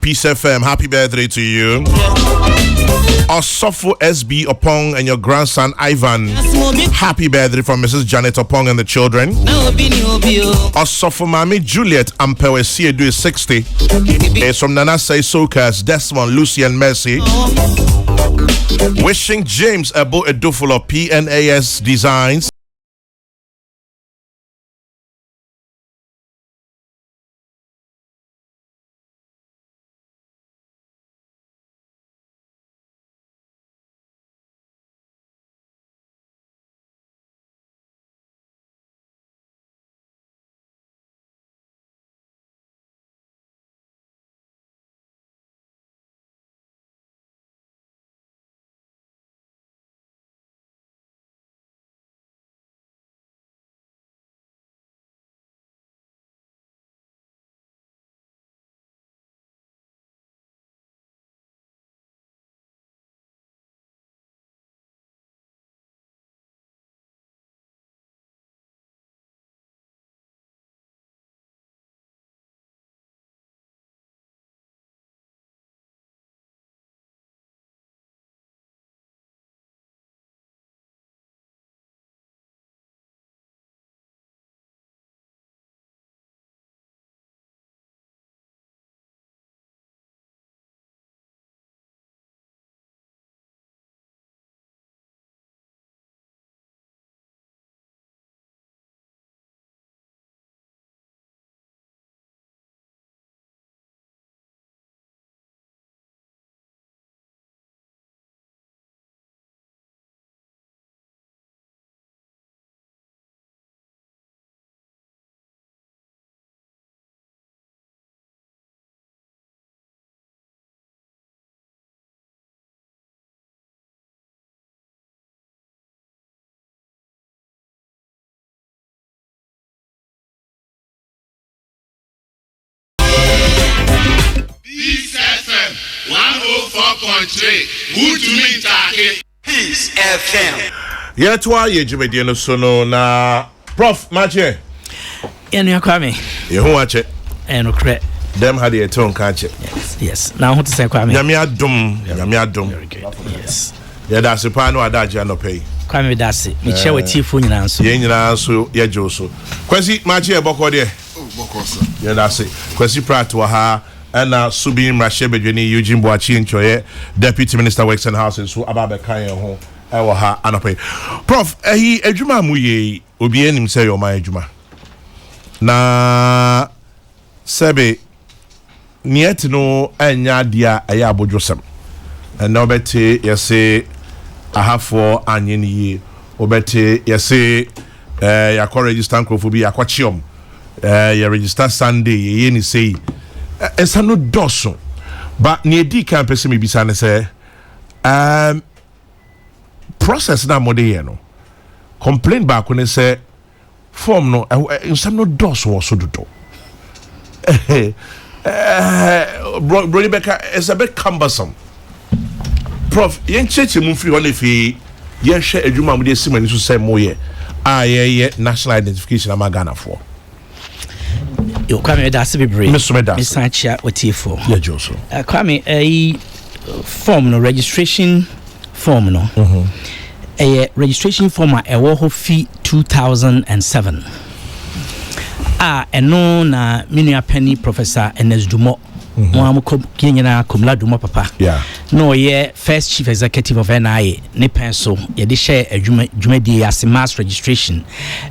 Peace FM, happy birthday to you. Attafuah SB Opong and your grandson Ivan. Happy birthday from Mrs. Janet Opong and the children. Attafuah Mami Juliet Ampewe Siedu is 60. It's from Nana Say Sokas, Desmond, Lucy and Mercy. Wishing James Ebo Eduful of PNAS Designs. Peace FM 104.3. Who to me take Peace FM. Yeah, to our age with the sono na Prof Mache. You Kwame. You who watch it? No credit. Them had a tongue catch it. Yes. Now what to say Kwame? Yamia dum. Very good. Yes. Yeah, that's the pano adaja no pay. Kwame that's it. Me share with Tifu nyina nso. Ye nyina nso ye joso. Kwesi Mache e boko de. Oh, boko sir. Yeah, that's it. Kwesi Pratt wa ha and Subin Rashebedweni Eugene Boachi Nchoye, Deputy Minister Works and Houses, so Ababe Kanye ho ewo ha anope. Prof, ehi adwuma mu ye obi enim say your my adwuma. Na sebe niet no anya dia aya abodwosem. And no beti yese ahafo anye ni ye. Obeti yese yakọ register nkrofobi yakọ chiom. Ya register Sunday ye ni say esa no doso but ne di kan pese me bisa ne say process na mode ye no complain ba ko ne say form no esa no doso wo so dodo bro Rebecca is a bit cumbersome. Prof yen cheche mu free on efi yen hwe adwuma mu de simani so say moye ye national identification amagana for You Kwame that's be brave. Miss Sancha Otifo. Yeah, Joso. Kwame a form no registration form no. A registration form a wo fee 2007. No na minua penny Professor Enes Dumo. Mo kinyina kumla Dumo papa. Yeah. No ye first chief executive of NIA ne penso ye de share adwumadi as mass registration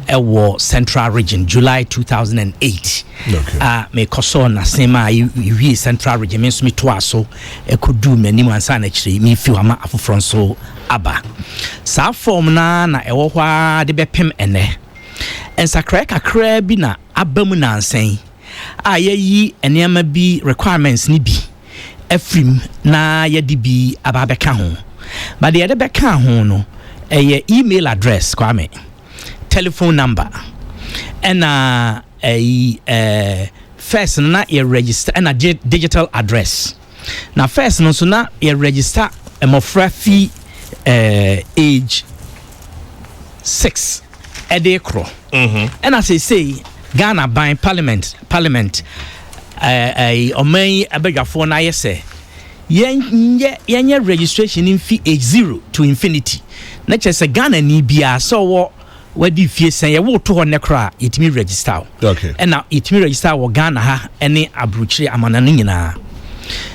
war Central Region July 2008. Okay. Me koso na sema we Central Region me so me to aso e kodu mani mansa na kire me fi ama afofron so aba. Sa form na ewo hwa de bepem ene. Ensakra kakra bi na abamu na nsen. Ayeyi enema bi requirements ni bi efrim na yedi bi ababeka ho but the other beka ho no email address Kwame, telephone number and first na ye register and digital address na first no so na ye register mofra fee age 6 edekro and as I say Ghana by parliament oman abadwafo na yese yenye registration in fee age 0 to infinity na chese Ghana ni bia so wo wadi fie sen ye wo to ho ne kra yetimi register okay and now yetimi register wo Ghana ha ene abrochire amana no nyina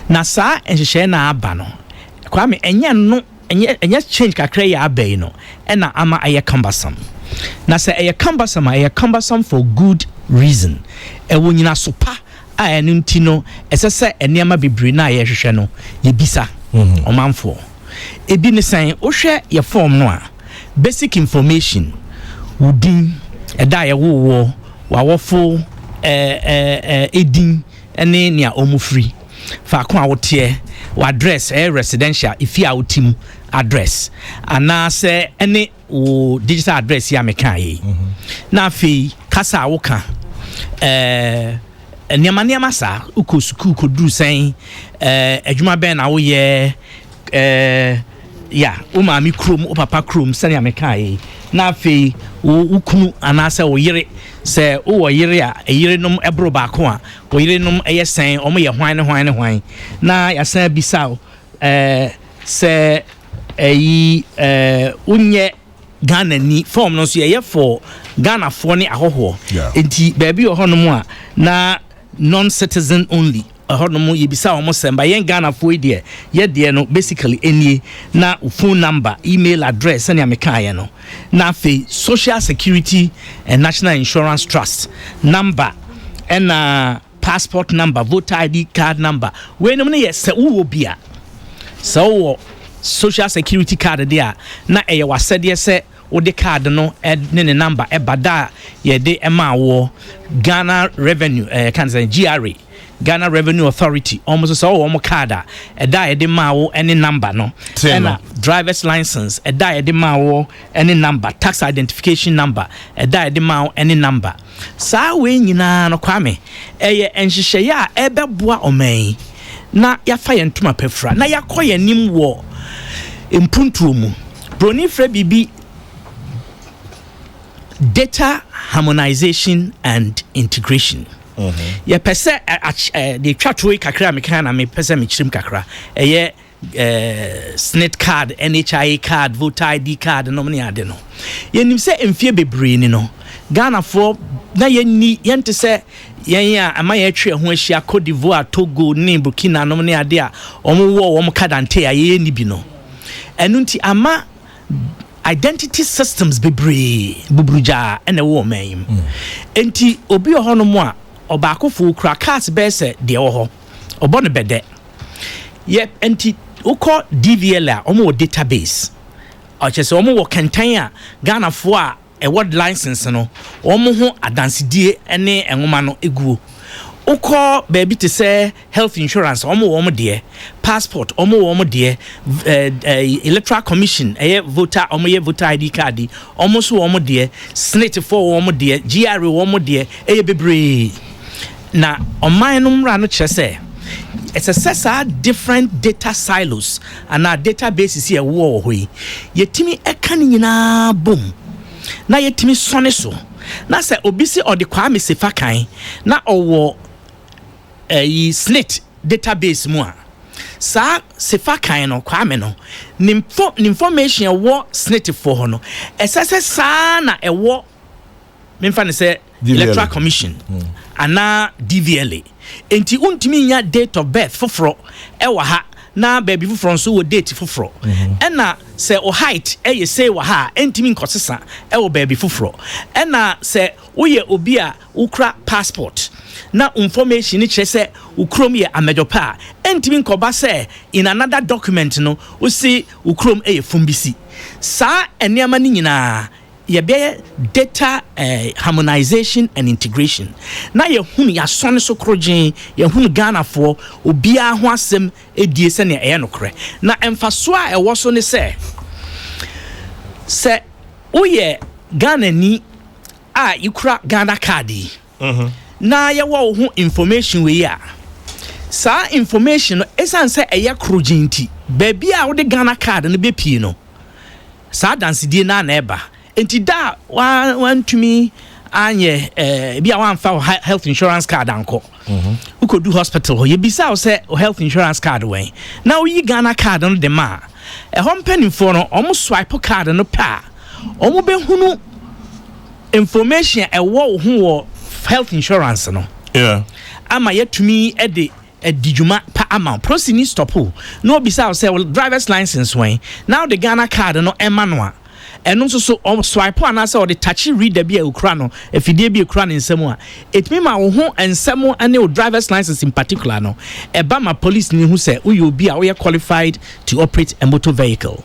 na sa enhye na aba no kwa me enye change kakra ya abai no ena ama aye cumbersome na say aye cumbersome for good reason ewo nyina sopa a enu ntino esese enema bebre na aye hwehwe no yebisa omanfo ebi ne san wo hwe ye form no a basic information wudin eda ye wo wawofo edin ene nia omufri fa ko a wote wa address residential ifi a wotim address ana se ene wo digital address ya meka yi na afi kasa woka niamaniama sa uko school ko duru sen adwuma ben na wo ye ya o maami krom o papa krom sani ameka yi na afi wo kunu ana se wo yire se o wo yire a yire nom ebro ba ko a wo yire nom eye sen o mo ye hwan na ya san bisao se unye Ghana ni form no so ye for Ghana for ni ahoho enti baby ohonom a na non citizen only ahonom ye bisa omo semba yen Ghana for ye de no basically enie na phone number email address and ameka ye no na fe social security and national insurance trust number and passport number voter ID card number we no ye se wo bia so social security card there na eye wasede se wo de card no ne number bada ye de ema wo Ghana revenue can say GRA Ghana Revenue Authority almost so wo card da ye de ma wo any number no and driver's license da ye de ma wo any number tax identification number da ye de ma wo any number sa we nyina no kwame eye enhihye ya ebeboa oman na ya fa ye ntuma pefra na yakoye nim wo impuntuo mu broni fra bibi data harmonization and integration ya pese the chatwe kakra meka na me pese me chirim kakra eye SNIT card NHI card voter ID card no me ade no yenim se emfie bebre ni no Ghana for na yenni yente se yen ya ama ya twe ho ahia Cote d'Ivoire Togo ni Burkina no me ade a omo wo omo kadante aye ni bi no enunti ama identity systems bebre bubruja ene wo man enti obi ohono mo a obakofo kura cars be se de wo ho obo ne bede yep enti uko DVL a omo database o chese omo wo kantan a Ghana fo a word license no omo ho adansedie ene enwoma no eguo uko baby to say health insurance omo de passport omo de electoral commission voter omo ye voter ID card omo so omo de SNIT for omo de GRA omo de bebre na oman no mra no kire say it's a different data silos and our databases here wo hoyi yetimi eka ni nyina bom na yetimi sone so na say obisi odi kwame sefa kan na owo SNIT database mu a sa sefa kan no kwame no information wo SNIT for ho no esese sa na ewo memfa ne say electoral commission ana DVLA enti untimi nya date of birth foforo ewa ha na baby foforo so wo date foforo ena say o height eye say wa ha entimi nkosesa ewo baby foforo ena say woye obi a ukra passport na information ni kire say ukrom ye amedopa entimi nkoba say in another document no wo see ukrom eye fumbisi sa eniama ni nyina ye be data harmonization and integration na ye hunu ya sone so krogen ye hunu Ghana for obia ho asem edie se ne eye nokre na emfaso a ewo so ne se oye Ghana ni a ikura Ghana card na ye wo ho information we ya sa information esan se eye krogen ti baby a wo de Ghana card ne be pie no sa dansidie na eba enti da want to me anye bia wan fa health insurance card anko who could do hospital you be say health insurance card way now you Ghana card on the ma a home penny for no almost swipe card no pa almost be hunu information a wo health insurance no ama yet to me at the dijuma pa amount proceed ni stop no be say well driver's license way now the Ghana card no emmanuel and also so swipe on us or the touchy read the be a ukrano if you be a crown in somewhere it mean my home and someone and your driver's license in particular no a bama police ni who say you be are qualified to operate a motor vehicle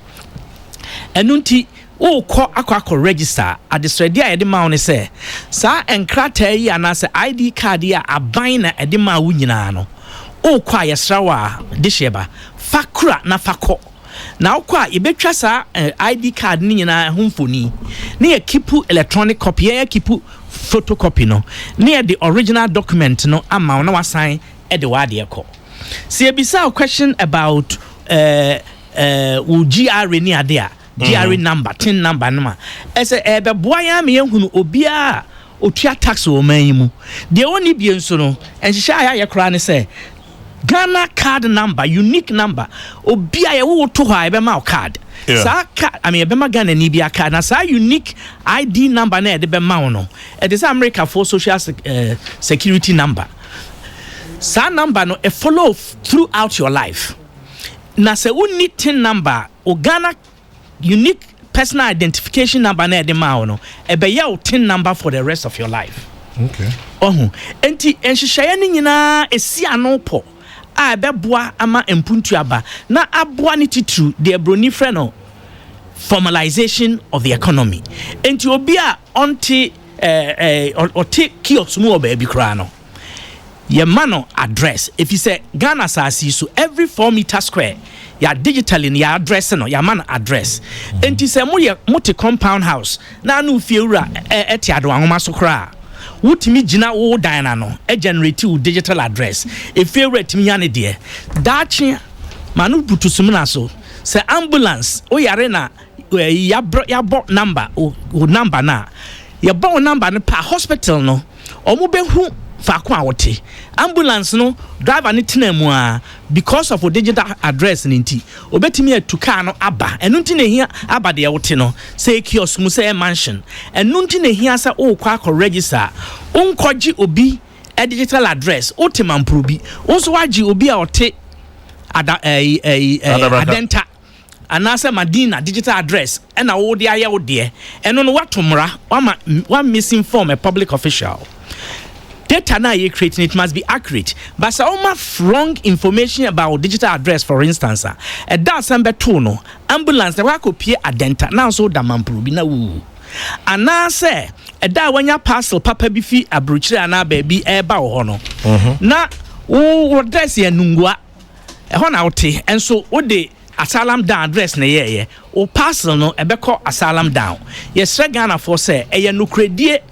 and nunti call aqua register at the stradia at the mountain say sa and crate and as ID card ya a bina at the mawinano kwa yasrawa disheba fakura na fako now kwa ibetwa sa ID card ni nyina homfoni na ya kipu electronic copy ya kipu photocopy no na the original document no ama na wasign e de wade ekọ see ebisa question about GRA ni ade a GRA number tin number no ma ese ebe boa ya me ehunu obia otua tax o man mu de oni bi enso no enhihya ya kra ne say Ghana card number, unique number. Obia ye wo to ha ebe ma card. Sa card, I mean ebe ma Ghana ni bia card. Na sa unique ID number na ebe ma no. It is America for social security number. Sa number no e follow throughout your life. Na se unique tin number o Ghana unique personal identification number na ebe ma no. Ebe ya o tin number for the rest of your life. Okay. Enti enhihye ni nyina esi anopo. A beboa ama empuntu aba na aboa ni titru the broni frɛ no formalization of the economy enti obi a onti ote kiosk mu oba bi kra no ye mano address if you say Ghana sasi so every 4 meter square ya digital in ya address no ya man address enti se mo ye multi compound house na anu fie wura eti ado ahoma so kra wutimi gina wo dan no e generate wo digital address e favorite mi yane de dachi manu butusum na so se ambulance o yare na ya bo number o number na ya bo number no pa hospital no omo behu fa ko awote ambulance no driver ni tenamu a because of digital address ninti obetimi atuka no aba enunti na hia aba de wote no say kiosk mu say mansion enunti na hia sa o kwa register unkoji obi a digital address otemamprobi bi onso waji obi a ote adenta anase madina digital address na wo de aye wo de eno no watomra wa misinform a public official. Data now you creating it must be accurate. But so wrong information about digital address, for instance, a that's number 2 no ambulance the work appear adenta now so da mamprobi na wu. And now say a da when your parcel papa bifi abruchire ana baby eba wo no. Na wo dress ye nungwa e ho na wote enso wo de asylum down address na ye o parcel no ebeko asylum down. Yes Ghana for say e ye no credit.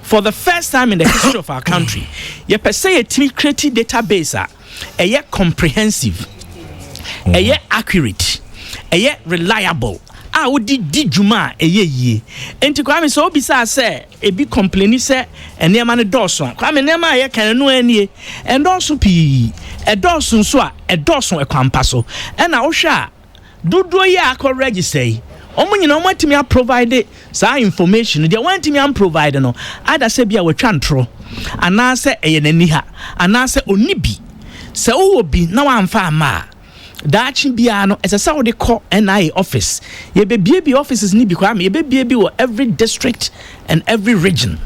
For the first time in the history of our country, you per se a creative database a comprehensive, a accurate, a reliable. I would di juma a ye. And to come so beside say a big complaining say and near man a dawson. Come and near my can no any and also be a dawson so a dawson a compasso. And I shall do ya register. You know what me provide some information. They want me provide no. Ada say bia we twantro. Ana say eyenaniha. Ana say onibi. Say o obi na wamfa ma. Dachi bia no ese say we call NIA office. Ye be offices ni bi kwa me ye be every district and every region.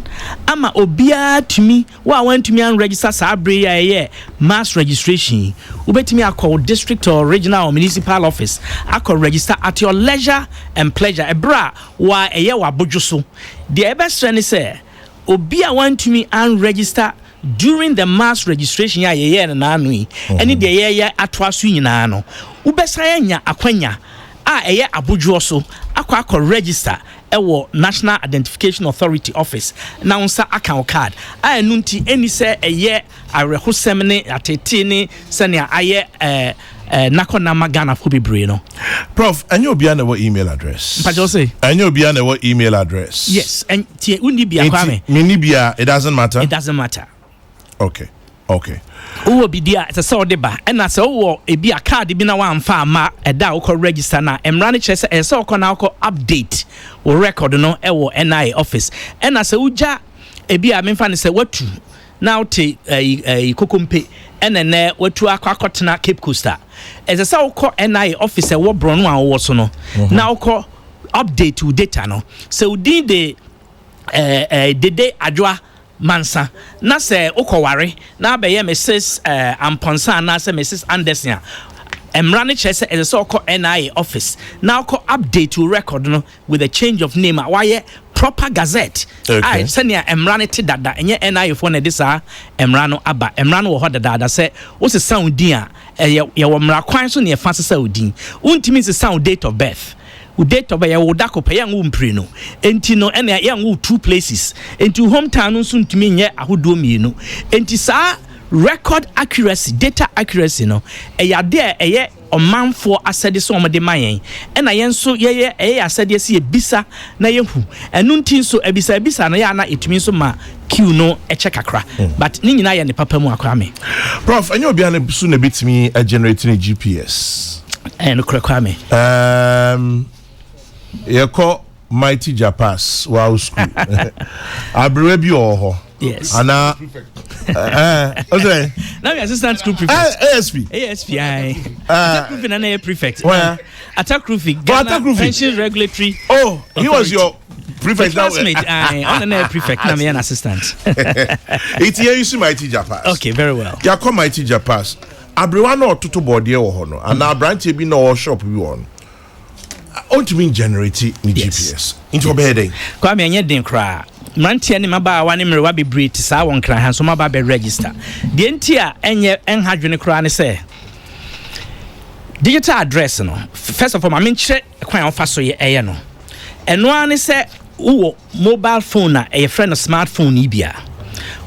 Ama obia to me wa want to me and register sabre ya mass registration. Ubetimi akọ district or regional or municipal office akọ register at your leisure and pleasure. Ebra wa eye wa bojoso. The ebestre say obia want to me and register during the mass registration ya ye na anu yi. Eni de ye atwaso nyina no. Ubesa ya nya akwanya a eye abojo so akọ register ewo National Identification Authority office na unsa account card a enunti eni se eye arehosem ne atete ne senia aye nakona magana fo bebre no. Prof, anyo bia na what email address? Mpacho say anyo bia na what email address? Yes, and tie undi bia kwa me. Mini bia, it doesn't matter. It doesn't matter. Okay. Okay. Uwo bi dia se so de ba na se wo e bi a card bi na wan fa ma e da wo register na emra ne chese e se wo na wo update wo record no e wo NI office na se uja e bi a memfa ne se watu na wote kokompe enene watu akotena Cape Coast e se wo NI office e wo bro no a wo so no na wo update wo data no se udin de dede adwa mansa na se ukoware na abeye Mrs Amponsa na se Mrs Anderson emra ne chese e se oko NIA office na oko update to record no with a change of name why proper gazette I senia emra ne te dada enye NIA for na disa emra no aba emra no wo ho dada se wo se sound din a ye wo mra kwan so ne fa se sound din untimi se sound date of birth date of ya woda ko pay yan mpre no enti no ene yan wo two places enti hometown no so ntumi nye ahodo mienu enti sa record accuracy data accuracy no ya de eye omanfo asede so omde mayen ena yen so ye asede se ebisa na yehu enu ntin so ebisa na ya na etumi so ma queue no eche kakra but ni nyina ye ne papa mu akwa me Prof enyo bia na so na bitimi generating GPS no krakwa me yeko Mighty Japas wow school abrewe bi oho yes ana okay now we assistant school prefect ASP prefect na prefect Attafuah pension regulatory he was your prefect now on the prefect na me an assistant it's here you see Mighty Japas okay very well ya come Mighty Japas abrewa na ototo body e wo ho no ana branch bi na wo shop bi wo no to mean generate ni GPS into obeying kwa me enye den kra mantia ni maba wa ne mrewa be breed sa won kra han so maba be register de ntia enye enhadwene kra ne say digital address no first of all ma menkyere kwan ofa so ye no eno an say wo mobile phone na e friend smartphone ni bia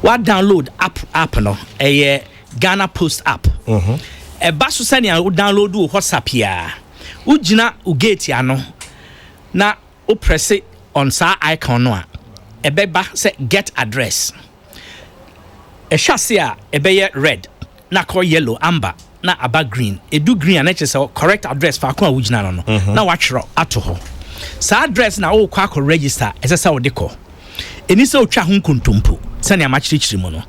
wa download app no Ghana Post app e ba so sane wo download wo WhatsApp ya ugina ugate ano na o press on sa icon no a ebeba say get address e hwase a ebeye red na call yellow amber na aba green edu green and say correct address fa ko ugina no na wa twero ato ho sa address na wo kwa ko register ese say wo de ko eni se otwa ho kontompo sane ama chirichiri mu no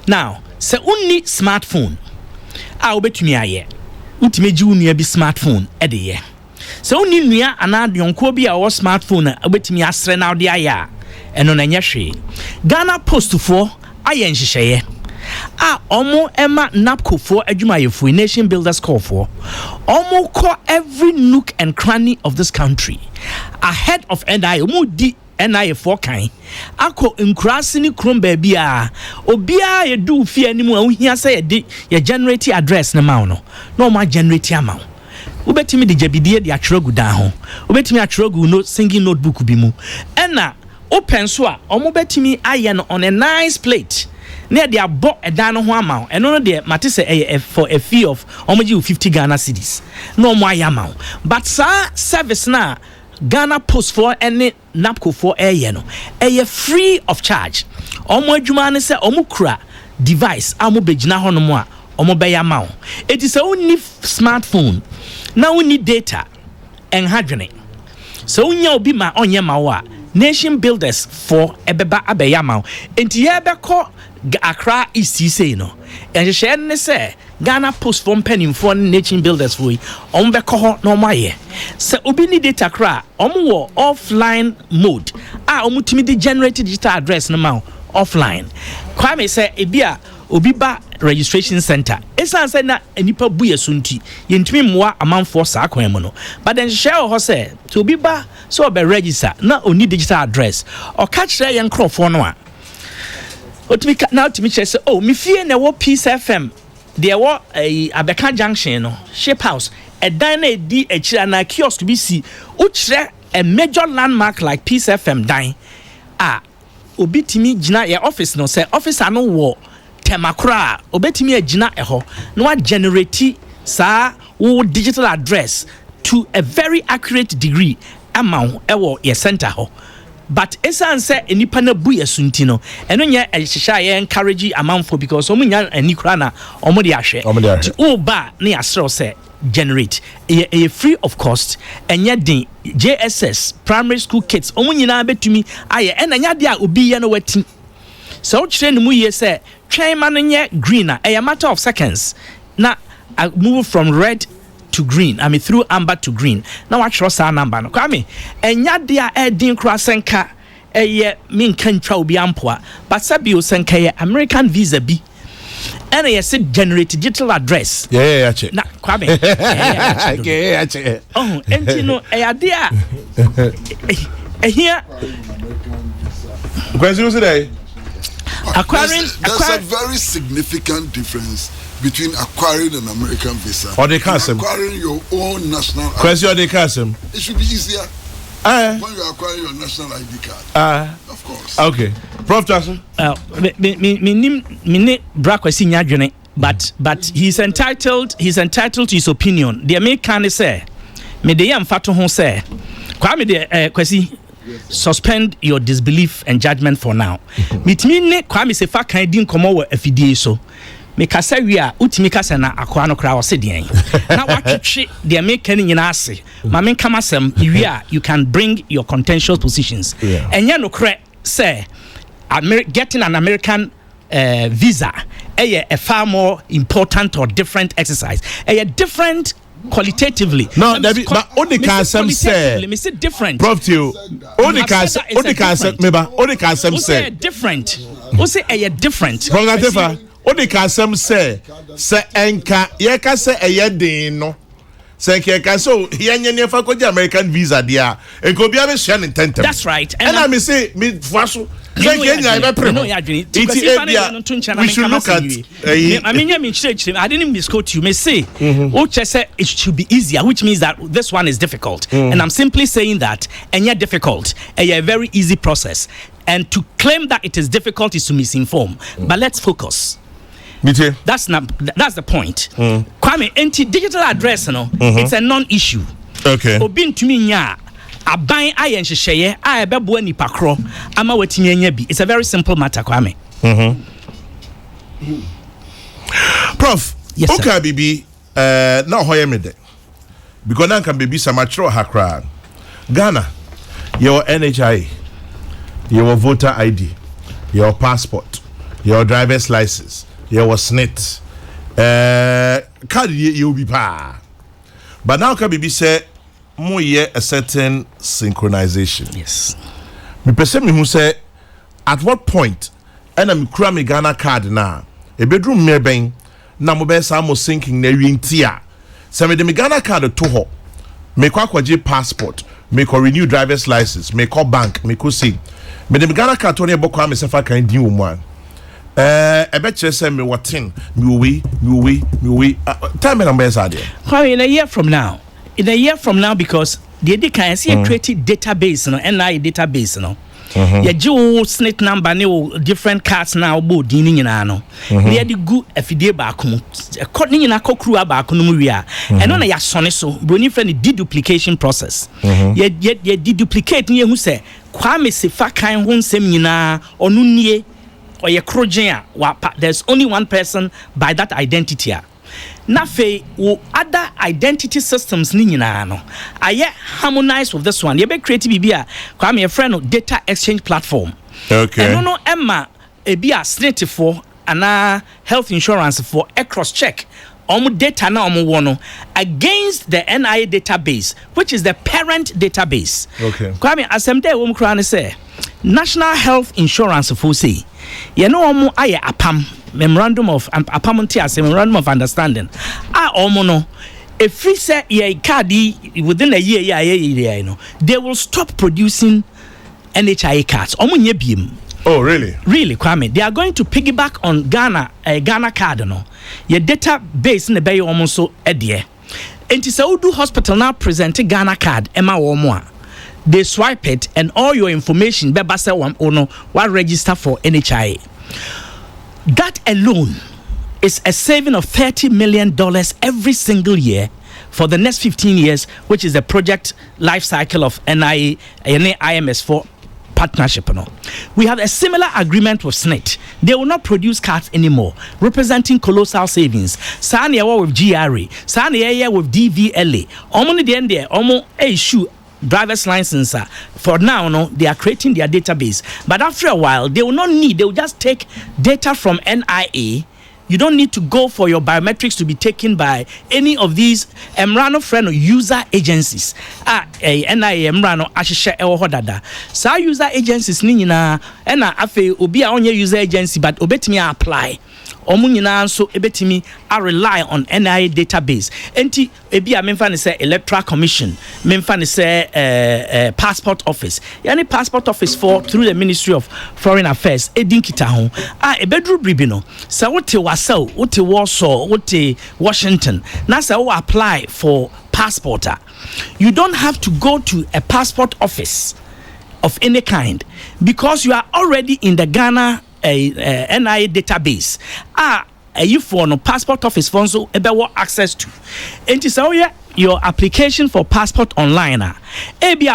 now se unni smartphone a obetumi aye utimeji unua bi smartphone de ye so uni nua anadionko bi a wo smartphone obetimi asre na ode aya eno na nyehwe Ghana Post for aye nhihye a omo ema napco for adwumayefo nation builders call for omo call every nook and cranny of this country ahead of NI omo di NI for kan akọ nkurase ni krom ba bia obia ye du fie animu ahia say ye generate address na ma no na ma generate ama ubetimi de jabidie de atwerogu dan ho ubetimi atwerogu no singing notebook bi mu ena open so a omo betimi aye no on a nice plate na de abo edan no ho ama eno no de mate say for a fee of omo gi 50 Ghana cedis na omo aye ama but sa service na Ghana Post for any napco for no free of charge omo adwuma ne se omo kura device amo begina ho no mo a omo be ya ma it is only smartphone now we need data and hadwene so unya obi ma onye ma wo a nation builders for ebeba abeya ma enti ye be ko Accra East say no and she ne say Ghana Post for penning for nation builders for on be ko no maye se obi ni data kra wo offline mode omutimi de generate digital address no ma offline kwa me say ebia obi ba registration center esan say na enipa bu yesunti yentimi moa amanfo sa akwan mu no but then share ho say to obi ba so be register na oni digital address o ka kire yen crofo no a otimi now to me say oh me fie na wo Peace FM there wo Abeka Junction no Shape House dan na di akira na kiosk bi si o kire a major landmark like Peace FM dan obitimi gina your office no say office ano wo temakra obetimi agina eho no wa generate sa wo digital address to a very accurate degree amount ewo your center ho but esan say enipa na bu yasunti no eno nya ehihya ye encourage amanfo because omunya ani kura na omo de ahwe ti o ba na yasro say generate a free of cost enye din JSS primary school kids omunyina betumi aye enanya de a obi ye no wati so chire no mu ye say twen ma no nye green a matter of seconds na I move from red to green. I mean through amber to green. Now I trust our number. No, come enya dia edin kura senka eye min kan twa obi ampoa. But sabi o senka ye American visa bi. And I said generate digital address. Yeah, check. Na kwame. Yeah, check. Oh, enti no e dia. Here. Question today. There's a very significant difference between acquiring an American visa or the and acquiring your own national ID. Question or the custom. It should be easier when you acquire your national ID card. Of course. Okay. Prof Jackson. Me brakwesi nyadwene but he's entitled to his opinion. The American say me de yam fato ho say kwa me de kwesi suspend your disbelief and judgment for now. Mitimi ne kwa me se fa kan di nkomo wo afidie so. Me kasa wi a utimi kasa na akwa no kra wo se den na watwetwe de American nyina ase ma me kama sem wi a you can bring your contentious positions. Enya no kra say getting an American visa a far more important or different exercise a different qualitatively. No, but only can some say. Let me say different. Prof, you only can say. Only can say. Maybe only can some say. Different. Who say a different? From that, only can some say. Say enka. Ye can say a yedin no. Say can so. Here you never got the American visa there. It could be a mission intent. That's right. And I may say me faso. We should look at. I mean, I didn't misquote you. May say, say it should be easier, which means that this one is difficult. And I'm simply saying that, and yet difficult, a very easy process. And to claim that it is difficult is to misinform. But let's focus. That's the point. Kwame, digital address, it's a non-issue. Okay. Obin to me, aban ayen hyehyeye a ebebo anipa kro ama watimi anya bi. It's a very simple matter, Kwame. Prof, yes, okay bibi na hoye me de because na kan bibi samachro hakra Ghana your NHI, your voter ID, your passport, your driver's license, your SNIT card you be pa, but now can bibi say more ye a certain synchronization. Yes. Me person me who say at what point and I'm cram me Ghana card now a bedroom me ben na mo be samo sinking na wintia se me de me Ghana card to ho me kwakwaje passport me ko renew driver's license me ko bank me ko see me de me Ghana card to ne bokwa me sefa kan din wo mu an e be kire se me wotin me we time na be sa de how in a year from now because the can see a creative database NI database ya jiwo SNIT number ne different cards now bo din nyina no na de gu afidie ba ko ko nyina kokru ba ko no mu wi a eno na ya sone so broni friend deduplication process ya deduplicate ne hu se Kwame Sefa kan ho nsem nyina onu nie oye krogen a there's only one person by that identity a na fe wo other identity systems ni nyina no aye harmonize with this one ye be create bibia kwa me friend no data exchange platform. Okay. No emma e bia SNIT for ana health insurance for a cross check data na no against the NIA database, which is the parent database. Okay. Kwa me asemde wo mkra ne say national health insurance for say ye no aye apam memorandum of memorandum of understanding no if we say ye card within a year they will stop producing NHI cards nye biem. Oh really Kwame, they are going to piggyback on Ghana card no your database ne be so edie enti se wo do hospital now present Ghana card ema wo they swipe it and all your information beba se no wa register for NHI. That alone is a saving of $30 million every single year for the next 15 years, which is the project life cycle of NIA, IMS for partnership. No, we have a similar agreement with SNIT. They will not produce cards anymore, representing colossal savings. Sanya with GRA, Sanya with DVLA. Almost the end there, almost issue driver's license. For now, no, they are creating their database. But after a while, they will not need. They will just take data from NIA. You don't need to go for your biometrics to be taken by any of these Emrano friend user agencies. NIA Emrano ashisha ewo hodada. Sa user agencies ni nyina ena afe obi a onye user agency but obetimi apply. Omu nyina nso ebetimi rely on NIA database. Enti ebi a memfa ne say electoral commission, memfa ne say passport office. Yani passport office through the Ministry of Foreign Affairs edin kita ho. Ebedru bribi no. Sa wote Wasau, wote Warsaw, wote Washington. Na sa wo apply for passport. You don't have to go to a passport office of any kind because you are already in the Ghana NIA database. You for no passport office phone so ebe access to. And so your application for passport online.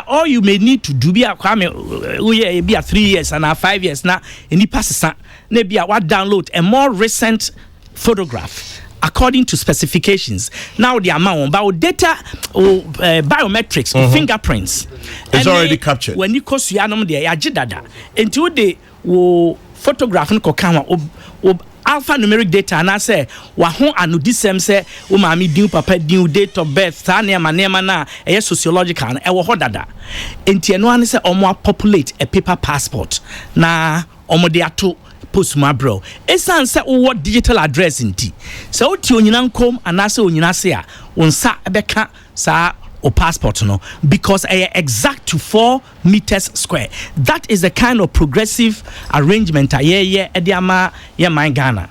All you may need to do be a 3 years and 5 years now. Any passes maybe what download a more recent photograph according to specifications. Now the amount about data or biometrics or fingerprints. It's already captured. When you cost you there, until they will photograph and kokama alphanumeric data and I say wahon anu disem say o maami din papa din date of birth ta na na sociological na e wo hodada enti eno an say omo populate a paper passport na omo de ato postma bro esan say wo digital address nti so ti onyina nkom anase onyina se a wonsa ebeka sa or passport no because exact to 4 meters square. That is the kind of progressive arrangement Ediama Ghana.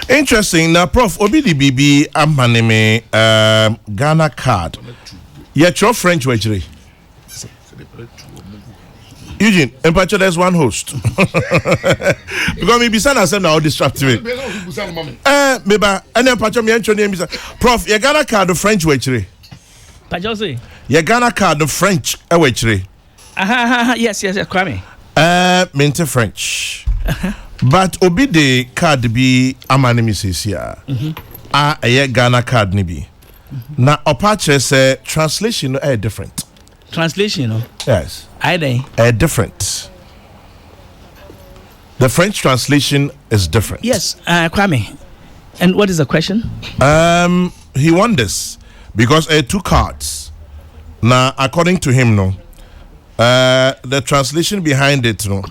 Interesting. Now, Prof, OBDBB Amaneme Ghana card. Yet your French wagering. Eugene, in particular, there's one host. Because maybe son has now distracted me. Maybe and then particular Prof, you Ghana card the French wagering. Your Ghana card the French away. Yes, Kwame. Mente French. But obi the card be amanimi says here. A Ghana card nibi. Na opache say translation different. Translation, no? Yes. Different. The French translation is different. Yes, Kwame. And what is the question? He wonders. Because 2 cards. Now, according to him, no, the translation behind it, no,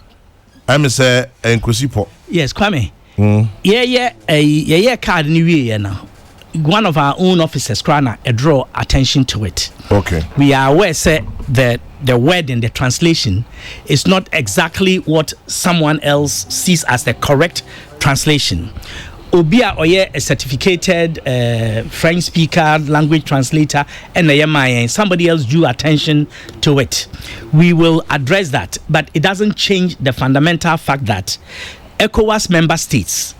I'm say Nkusipo. Yes, Kwame. Card in now. One of our own officers, Krana, draw attention to it. Okay. We are aware, say that the word in the translation is not exactly what someone else sees as the correct translation. Obia oye a certificated French speaker, language translator, and somebody else drew attention to it. We will address that, but it doesn't change the fundamental fact that ECOWAS member states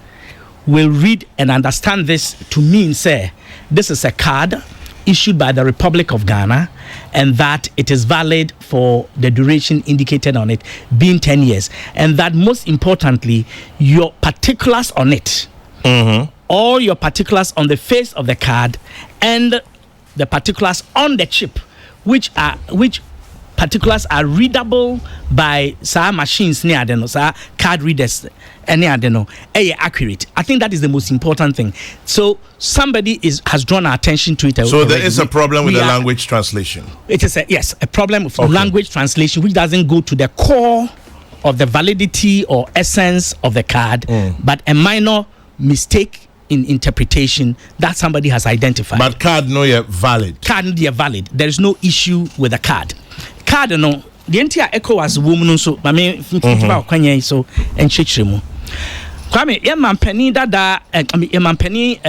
will read and understand this to mean, say, this is a card issued by the Republic of Ghana and that it is valid for the duration indicated on it, being 10 years. And that most importantly, your particulars on it, all your particulars on the face of the card and the particulars on the chip, which particulars are readable by machines near card readers accurate. I think that is the most important thing. So somebody has drawn our attention to it. So there is a problem with the language translation. It is a problem with language translation which doesn't go to the core of the validity or essence of the card, but a minor mistake in interpretation that somebody has identified. But card no yet valid. Card no yet valid. There is no issue with the card. Card no. The entire ECOWAS woman so. I mean, kwanye so enchichiremu. Kwame, Yemampeni dada. Yemampeni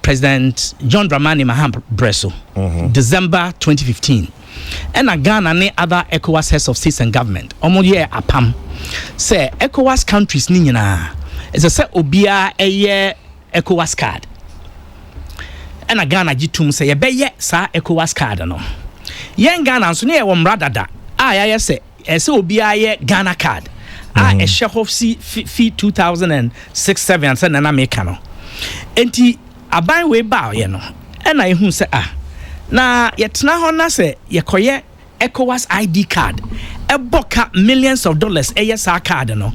President John Dramani Mahama Bresso. December 2015. And a Ghana and other ECOWAS heads of states and government. Omoye apam. Say ECOWAS countries ni nyina. It's a set obia a ECOWAS card. And a Ghana jitum say be sa ECOWAS card no. Yen Ghana so near one brother da. I say ese obi aye Ghana card a share of fee 2006-7 and na make no enti aban we ba ye no e na ehun se na yetna ho na se yekoye ECOWAS ID card boka millions of dollars sa card no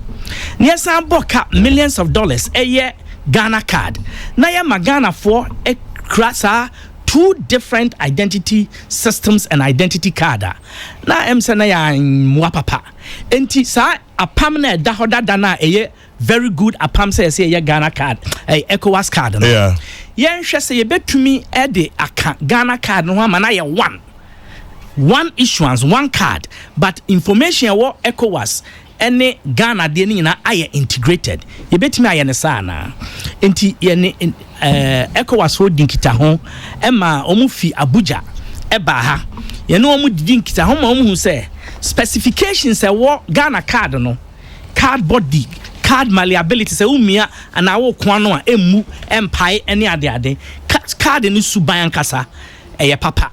na sa boka millions of dollars Ghana card na ya Ghana for krasa 2 different identity systems and identity card na emse na ya mwapapa enti sa apam na da hoda na very good apam say Ghana card ECOWAS card no yeah yen hwe say yebetumi de aka Ghana card no ma na ye one issuance, one card, but information what ECOWAS any Ghana de ni na aye integrated. You bet me aye ne sana. Enti ye ECOWAS holding kita ho ema omu fi Abuja eba ha. Ye no omu didin kita ho ma omu say specifications what Ghana card no. Card body, card malleability say umia and awo kwano a emu empire any ade card ni suban kasa papa.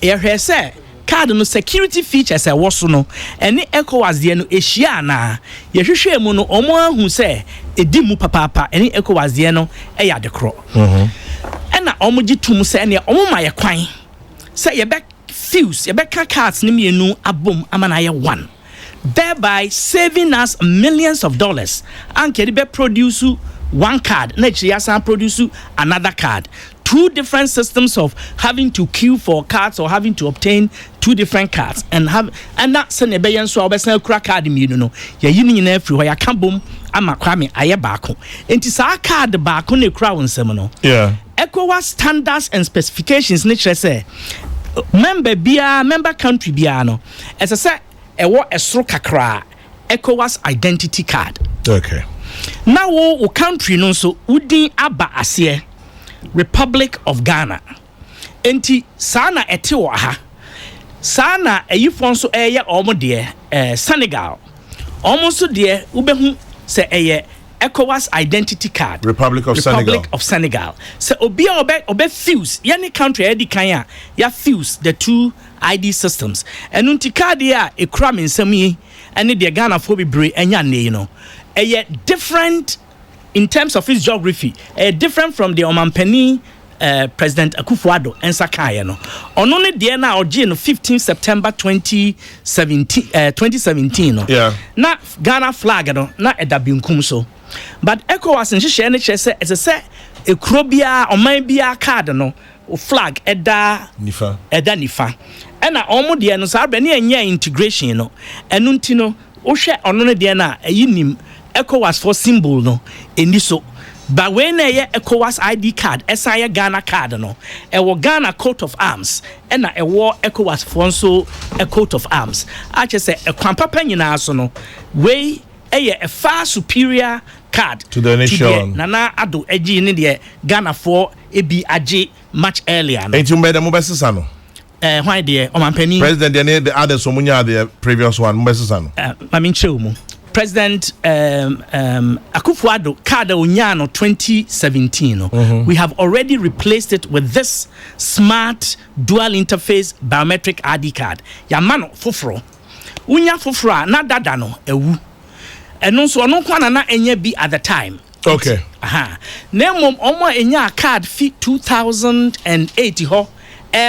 Ye hwe say card no security features woso no ene ECOWAS de no ehia na ye hwehwe mu no omo ahu se edi mu papa ene ECOWAS de no ya de kro ena omo gitum se ene omo ma ye kwan se ye be fuse ye be cards ni mienu abom amana ye one, thereby saving us millions of dollars and can be produce one card na chiasa produce another card. 2 different systems of having to queue for cards or having to obtain 2 different cards and that send be yen so obesan kura card mi no ye yini na afri ho ya kabom ama kwame aye baako enti sa card baako na kura wonsem no yeah ECOWAS standards and specifications ne kire say member country bia no ese say ewo esro kakra ECOWAS identity card. Okay, now wo country no so udin aba ase Republic of Ghana. Enti sana ete wa ha. Sana eyifon so omo de Senegal. Omo so de ubehu se ECOWAS identity card. Republic of Senegal. Se obi obe fuse yani country edi kan ya fuse the 2 ID systems. Enunti card ya ekura mensam yi ene de Ghana fo bebre enya ne no. Different in terms of its geography, different from the Omampeni President Attafuah and Sakaya no. On only the na origin 15 September 2017 no. Yeah. Na Ghana flag no na edabinkum so. But ECOWAS and she say as I say a krobia or maybe a card no flag eda nifa. And na omo de no sa be na integration no. Enunti no wo hwe ono de na ayinim ECOWAS for symbol no eniso but when ECOWAS ID card SI Ghana card no Ghana coat of arms and ECOWAS for so a coat of arms I just say a kwampapa nyina so no we a far superior card to the nation nana ado eji ni de Ghana for ebi age much earlier no enti mbeda mo besesa no why there Omampani president the others so munya the previous one mo besesa no mami nchemu President Attafuah card Unyano 2017. We have already replaced it with this smart dual interface biometric ID card. Yamano fofro. Unya fofra na dada no ewu. Eno so ono kwa na enye bi at the time. Okay. Nemo omo enya card fit 2008 ho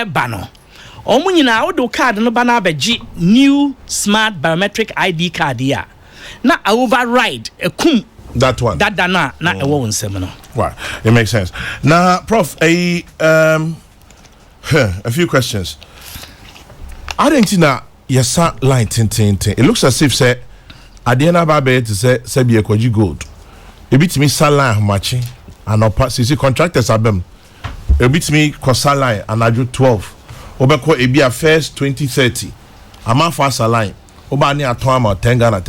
bano. Omo nyina odo card no bana beji new smart biometric ID card ya. Na override that one that na e wo nsem no. Wow, it makes sense. Now, Prof, a few questions. I don't think na yesa line tin. It looks as if say Adiana Babe to say be a kwaji gold. A bit me salary matching and CC contractors abem. A bit me kosa line and I do 12. Obeko e be a first 2030. Ama fast line. Oba ni atoma 10 Ghana.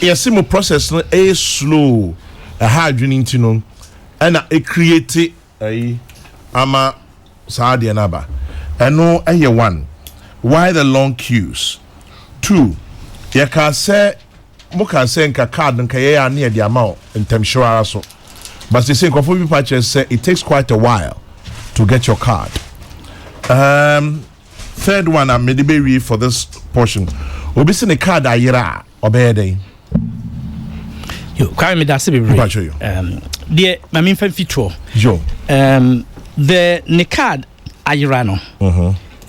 Yesimu process no a slow a hard dreaming to know and a create a ama saadi anaba and no a one. Why the long queues? 2, you can say Moka saying a card and kaya near the amount in terms sure so. But they say conformity patches say it takes quite a while to get your card. third one I'm maybe read for this portion. Obi se ne card ayira obede. You kwame me that's be the my mean fitro. Jo. The ne card ayira no.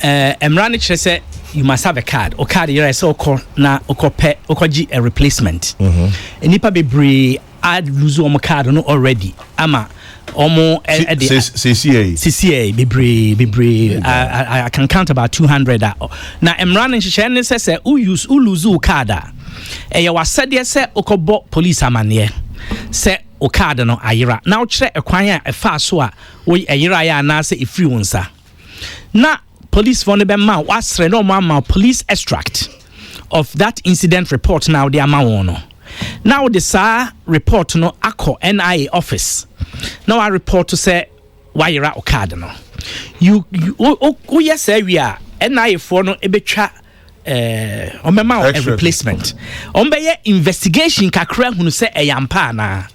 Emrani kire say you must have a card. O card ayira say okọ na okọpẹ okọji a replacement. Enipa bebre add lose o card no already. Ama Omo CCA bebre I can count about 200 now emran nhye say who lose card e ya wasede say okobo police amane say o card no ayira now kire ekwan a efa so a we ayira ya na say ifri wonsa na police for ne be ma wasre no ma police extract of that incident report now the amount no now the report no akọ NIA office. Now I report to say why you're at card no. You yes we are NIA for no ebetwa on a replacement. On be investigation kakra hunu say eyampa na.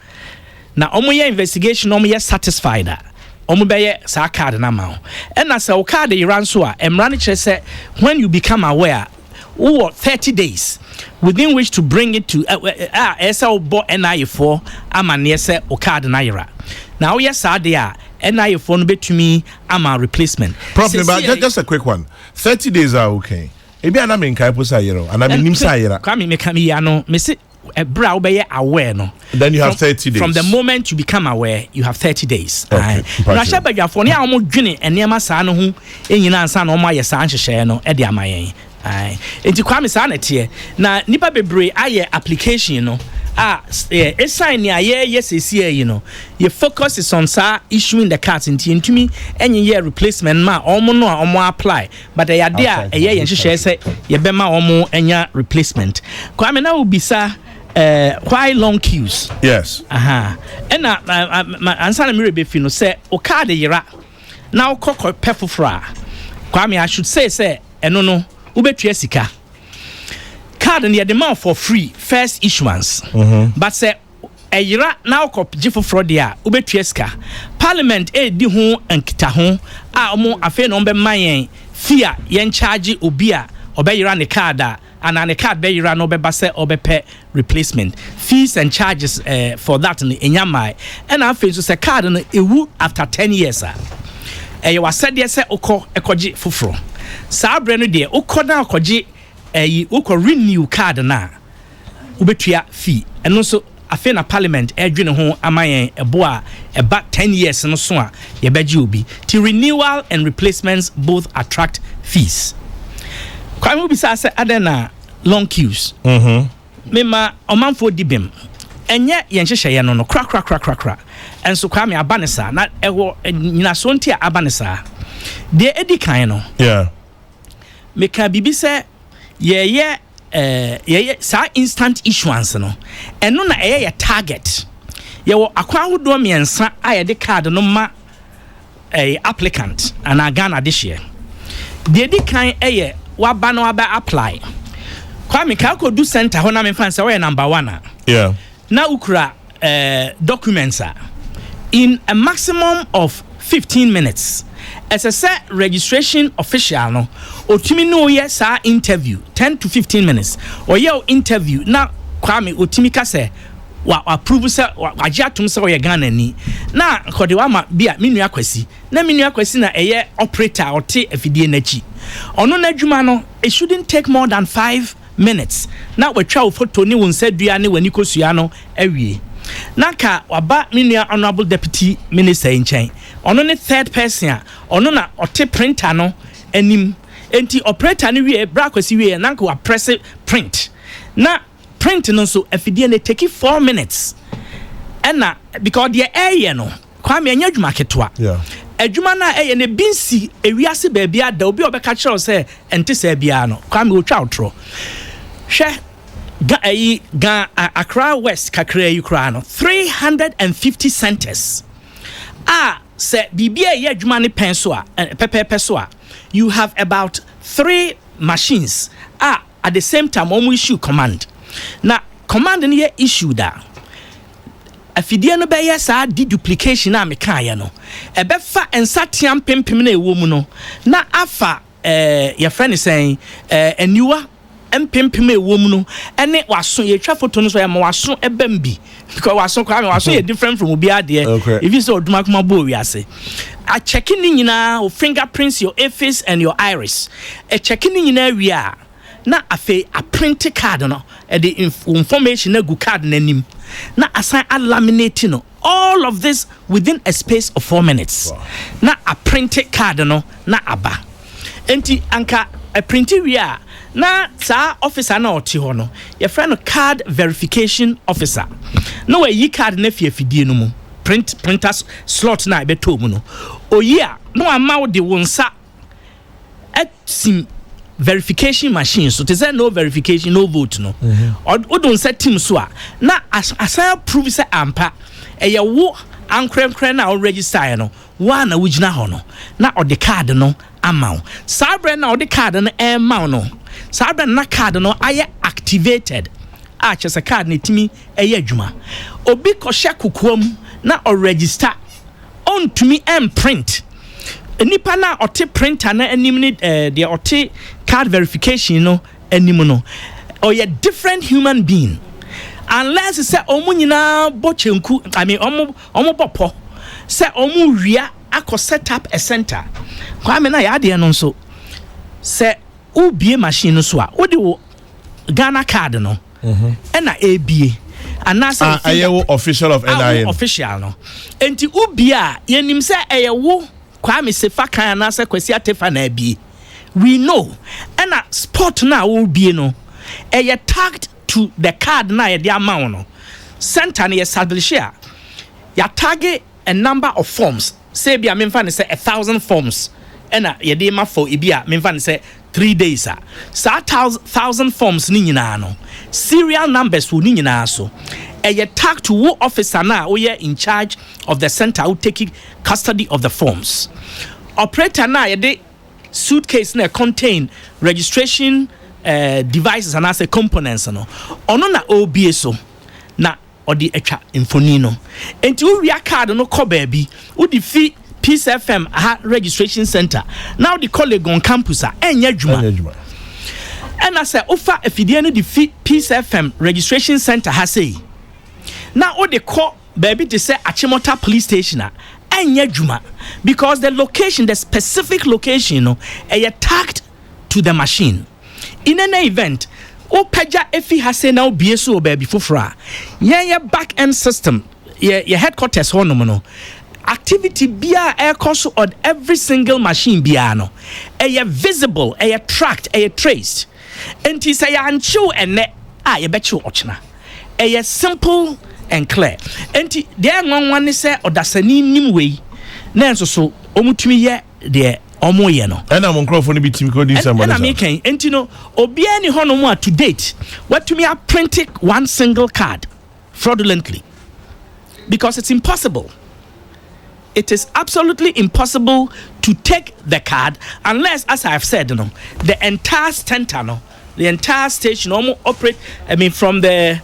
Na omo ye investigation omo ye satisfied that. Omo be ye sa card na ma. And as a card you ran so emran say when you become aware 30 days within which to bring it to SL NIA for amane say o card naira. Now yes there NIA for no betumi ama replacement. Prof, just a quick one. 30 days are okay. Ebi ana me nkai posa yero ana me nim sa yera. Kwame me kam ya no me se bra wo be aware no. Then you have 30 days. From the moment you become aware, you have 30 days. Okay. Na sha badwafo ne a omo dwene enema sa no ho enyina ansa na omo ayesa anhyehyɛ no e de amayen. Enti kwame sa na tie na nipa bebre aye application no sign ya yes you know your focus is on issuing the cards into ntumi enye year replacement ma omo no omo apply but ya there yen hyehyɛ say ye be ma omo enya replacement kwame na ubisa why long queues. Yes. And answer na me rebefi no say o card yera na okọ pefofra kwame I should say eno no ubetua sika card and the demand for free first issuance but say a yira now cop jifo fraud dia ubetua sika parliament di ho ankita ho a omo afa no be mayen fear yen charge obi a obeyira ne card and an card be yira no be base obepe replacement fees and charges for that in enyamai and afa so say card no ewu after 10 years you was said yes ekoji fufro sa bre no de ukoda akoji uko renew card na ubetua fee eno so afi na parliament edwene ho amayen eboa eba 10 years no so a ye beji obi to renewal and replacements both attract fees kwame obi sa say adena long queues mema omanfo dibem enye yen hyehyeye no kra enso kwame abanesa na ewo nyina so ntia abanesa de edikan no yeah me ka bibi say ye sa instant issuance no eno na ye target ye wo akwa hodo miensa aye de card no ma applicant ana Ghana this year de edikan waba no waba apply kwame ka ko do center ho na me fan say we number 1 yeah na ukura documents in a maximum of 15 minutes as a set registration official no otimi no ye sa interview 10 to 15 minutes or your interview na kwame otimi ka say wa approve say wa atum say we Ghana ni na kode wa ma bia menu akwasi na eye operator ote afidie nachi ono na adwuma no it shouldn't take more than 5 minutes na we twa photo ni won sadua ni wani kosua no awie na ka waba menu honorable deputy minister nchen ono ne third person a ono na ote printer no anim enti operator ni wie bra kwasi wie na wa press print na print no so afidie na take 4 minutes and na because the air no kwame anya dwuma ketwa yeah adwuma na ne binsi ewiase ba bia da obi obeka kire say ente sa bia no kwame otwa otro hwe ga Accra West kakra yi kra no 350 centers say bibia ye adwuma ne pen so a pepepe so a you have about 3 machines at the same time omo issue command na command ne ye issue da afidie no be ye sa deduplication na meka ye no ebefa ensatiam pempem na ewo mu no na afa your friend is saying and you are mpempeme wom no ene waso ye twa photo no so ya ma waso ebambi because waso kwa me waso ye different from obi ade if you say oduma kuma bo wi ase a checking ni nyina o fingerprints, your face and your iris a checking ni nyina wi a na afa a print card no e the information na gu card nanim na assign a laminate no all of this within a space of 4 minutes. Wow. Na a printed card no na aba enti anka a printed wi a na sa officer na oti ho no your friend card verification officer no we yi card na fie no mu printers slot na beto mu no oyi a no ama wo de wonsa atim verification machine so there no verification no vote no o don set team so a na asaya prove say ampa eye wo ankremkrem na o register no wa na wugina ho no na o de card no ama sa bre na o de card no e ma no sa bre na card no aye activated a chese card ne timi eye adwuma obi ko hye kokoam na o register on to me and print nipa na ote printer na anim ni the ote card verification no anim no or a different human being unless say omu nyina bochenku I mean omu popo say omu wia akọ set up a center kwa me na ya de no so say ubie machine no so a wo de wo Ghana card no e na abie anase ayewo official of NIN official no enti ubie a yenim say ayewo kwa me se fa kan anase kwasi Attafuah na abie we know and a spot na ubie no tagged to the card na ye de amount no center na establish ya tag a number of forms say bia me fa say 1,000 forms and ye de ma for ibia me fa say 3 days so 1,000 forms ni nyina no serial numbers wo ni nyina so tag to wo officer na we in charge of the center who taking custody of the forms operator na ye de suitcase na contain registration devices and as a components no ono na obie so na odi etwa infoni no enti wo wi card no ko baabi wo di fi Peace FM registration center now the colleague on campus enya dwuma and as ofa afidie no di fi Peace FM registration center ha say now o de call baabi to say Achimota police station enya dwuma because the specific location no tagged to the machine in an event o paja efi ha say now bie so baabi fofora ye back end system ye headquarters ho no activity bia air cost on every single machine bia no visible tracked traced enti say anchu ene ye bechu ochna simple and clear enti there one say odasani nim we na enso so omutumi ye de omo ye no and am microphone bi timi ko di somebody and am ken enti no obi ani ho no mo to date what to me are printing one single card fraudulently because it's impossible. It is absolutely impossible to take the card unless, as I have said, the entire center, the entire station, operate. I mean, from the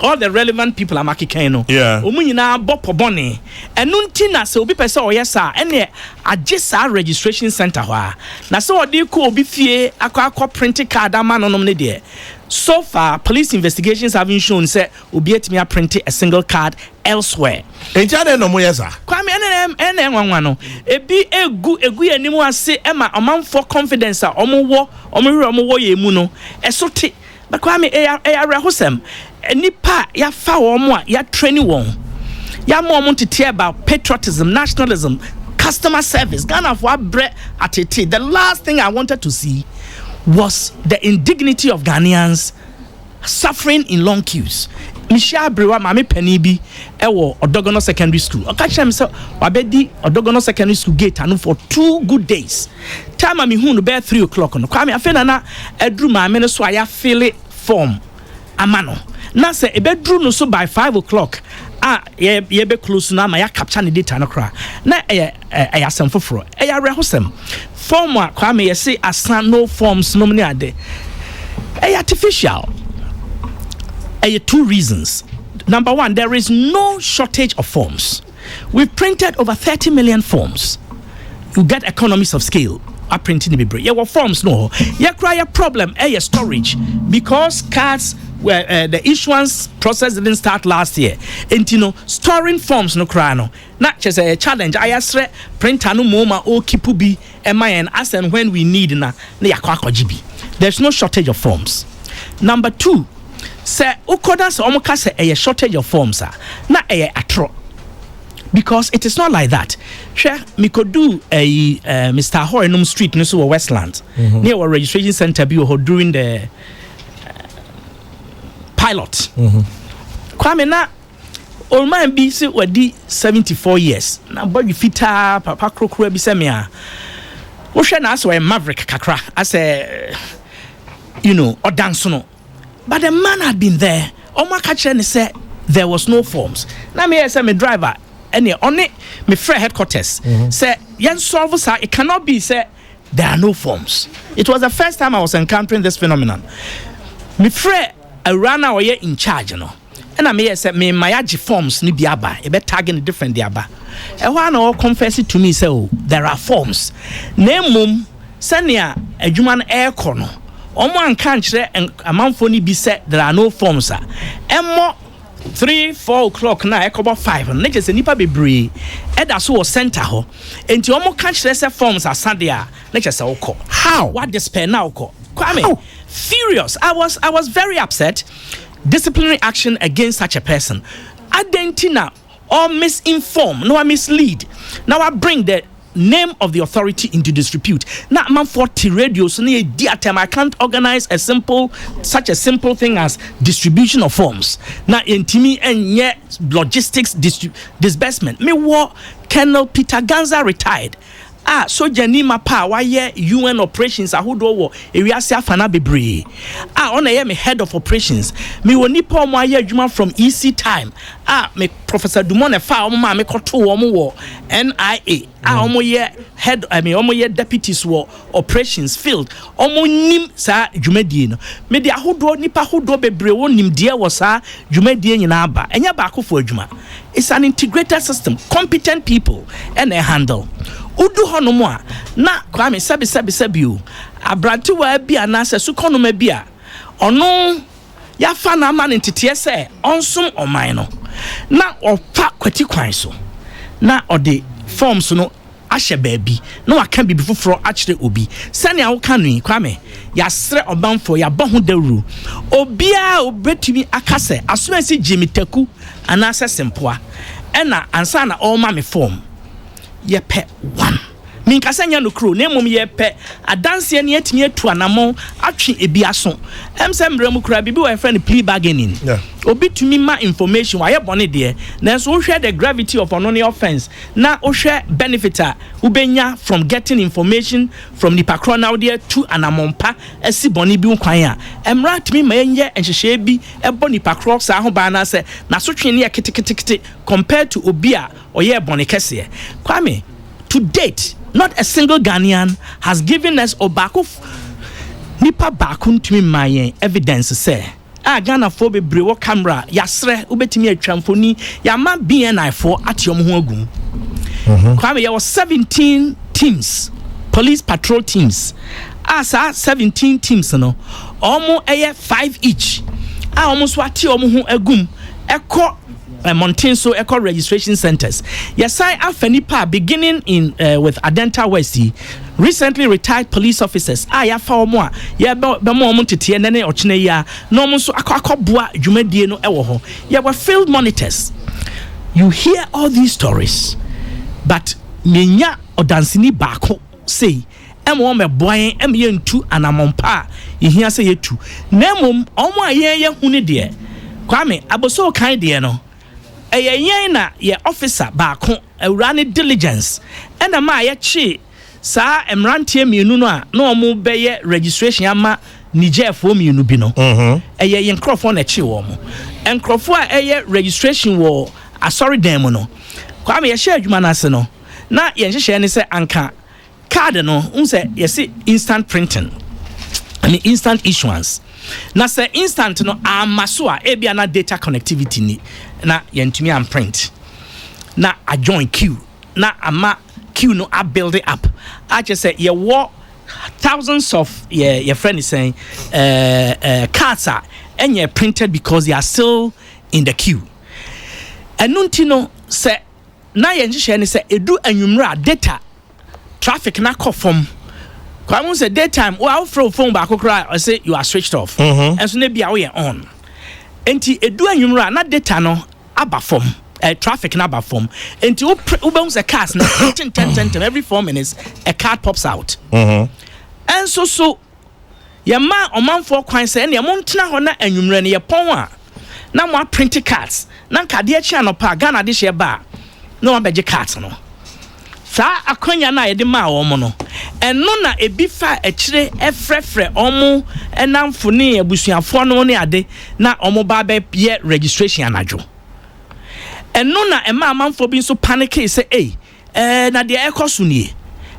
all the relevant people are making. Yeah. Umunyina bopo boni. Enuntina se obi pesa oyesa. Ene adjesa registration center wa. Na so odi ko obi fie akwa printing card ama no nomne de. So far, police investigations haven't shown say obi etimi a print a single card elsewhere. Enjade no moyesa. Kwame ene nwanwa no. Ebi egu enimu ase ema amanfo confidence a omo wo ye mu no. Esote. But kwame rehosem nipa ya fa wo a ya training won. Ya mo to tear about patriotism, nationalism, customer service. Ghana for bre atete. The last thing I wanted to see was the indignity of Ghanaians suffering in long queues. Michelle Brewa mami penibi ewo Odogono Secondary School. Okacha me say wabedi Odogono Secondary School gate anu for 2 good days. Time ami hu no be 3 o'clock no. Kwa me afena na edru mami no so aya fill form amano. Na say ebedru no so by 5 o'clock. Ye be close na ma ya capture the data no kra. Na asem foforo. Rehosem. Form a kwa me say asan no forms no mni ade. Artificial. 2 reasons. Number 1, there is no shortage of forms. We've printed over 30 million forms. You get economies of scale. printing be break. Your forms no. You cry a problem your storage because cards where the issuance process didn't start last year. And you know, storing forms no cry no. Not just a challenge. I ask printer no moma o kipubi MIN as and when we need na GB. There's no shortage of forms. Number 2, say ukoda se omoka se a shortage of forms na a atro. Because it is not like that. Sure, me could do a Mr. Horenum Street no so Westland near our registration center be during the pilot. Kwame na old man be say we 74 years. Na body fita papa krokro bi se me a. Wo hwe na so a maverick kakra as a you know or dance no. But the man had been there. Omo catcher ne say there was no forms. Na me say me driver any only me free headquarters say yen solve sir it cannot be say there are no forms. It was the first time I was encountering this phenomenon. Me free a runner or in charge no. And I may say me my forms ni biaba e be tagging different diaba. E one all confess it to me say oh there are forms. Name senia adwuma air corner. Omo anka nkyere amanfo ni bi say there are no forms emmo 3-4 o'clock na ekobo 5 na je se nipa bebre eda so wo center ho enti omo ka kyere say forms asade a na je se woko how what despair na woko Kwame furious I was very upset. Disciplinary action against such a person identina or misinform no I mislead now I bring the name of the authority into disrepute. Now, man, 40 radios, I can't organize such a simple thing as distribution of forms. Now, in Timi and yet logistics disbursement. Me war Colonel Peter Ganza retired. So Janima pa why UN operations a hudo wo ewiase afana bebre on me head of operations me woni pa mo aye adwuma from EC time me Professor Dumone fa o ma me koto wo mo wo NIA omo ye head omo ye deputies wo operations field omo nim sa dwumadie no me de ahodo nipa hodo bebre wo nim de wo sa dwumadie nyina aba enya ba akofo adwuma. It's an integrated system, competent people and they handle udu hono mo a na Kwame sabi o abrante wa bia na se sukono ma bia ono ya fa na ma ntete se onsom oman no na opa kwati kwan so na ode forms no ahye baabi na waka bibi foforo akire obi sane a woka no Kwame ya sre obanfo ya ba ho dawru obia obetumi akase asomasi jimitaku anase sempoa ena ansa na all ma me form ye pe 1 min kasanya no kro na mom ye pe adanse ne atimi atu anamo atwe ebi aso emsembre mu kra bibi wa friend plea bargaining obi tumi ma information wa ye bone de na so hwe the gravity of an offense na o hwe benefiter ubenya from getting information from the patrona there to anamompa esi bone bi kwan a emra tumi ma yenye enhehye bi ebo ni pakro sa ho ba na se na so twe ne kete compared to obi a oye bone kese Kwame to date not a single Ghanaian has given us obako nipa bakun to me my evidence say Ghana for be brewo camera yasre ubetimi atwamfoni ya ma BNI for atiom ho agum Kwame there was 17 teams police patrol teams asa 17 teams no omo 5 each almost what omo ho agum eko Mountain so eco registration centers. Yes, I Afenipa beginning in with Adenta West. Recently retired police officers. Ya fa mo a ya be mo mo tete nene ochine ya. No mo so akobua dwumadie no ewo ho. Ya were field monitors. You hear all these stories, but menya odansini baako say emo me boy em ye ntu anamompa ehia say yetu. Na mom omo aye hunu de. Kwame aboso kan de no. Yen na ye officer baako awurane diligence ena ma ye chi saa emrantie mienu no a na omo beye registration ama Niger for mienu bi no yen crofo na chi wo mo encrofo a registration wo asori dem no kwa me ye share adwuma na se no na ye nhehye ne se anka card no unse ye se instant printing instant issuance na se instant no amaso a ebia na data connectivity ni na yentumi am print na a join queue na ama queue no a build it up a just say ye wo thousands of your friend is saying cards are and you're printed because they are still in the queue. And Nuntino say na yenjisheni say edu anwumra data traffic na call from kwam say daytime o phone back kra I say you are switched off and so na bia we on enti edu anwumra na data no aba from traffic na aba from enti wo be say cars na 10 every 4 minutes a car pops out and so yama omanfo kwan say na mo ntena ho na anwumra ne ye pon a na mo print cards na nkade a chi anopa Ghana de she ba no one beje cards no sa akonya na ye de ma wo mo no eno na ebi fa ekire efrefre omo enamfo ne abusuafo no ne ade na omo ba be ye registration anadwo eno na ema amanfo bi so panic say na de ekoso nie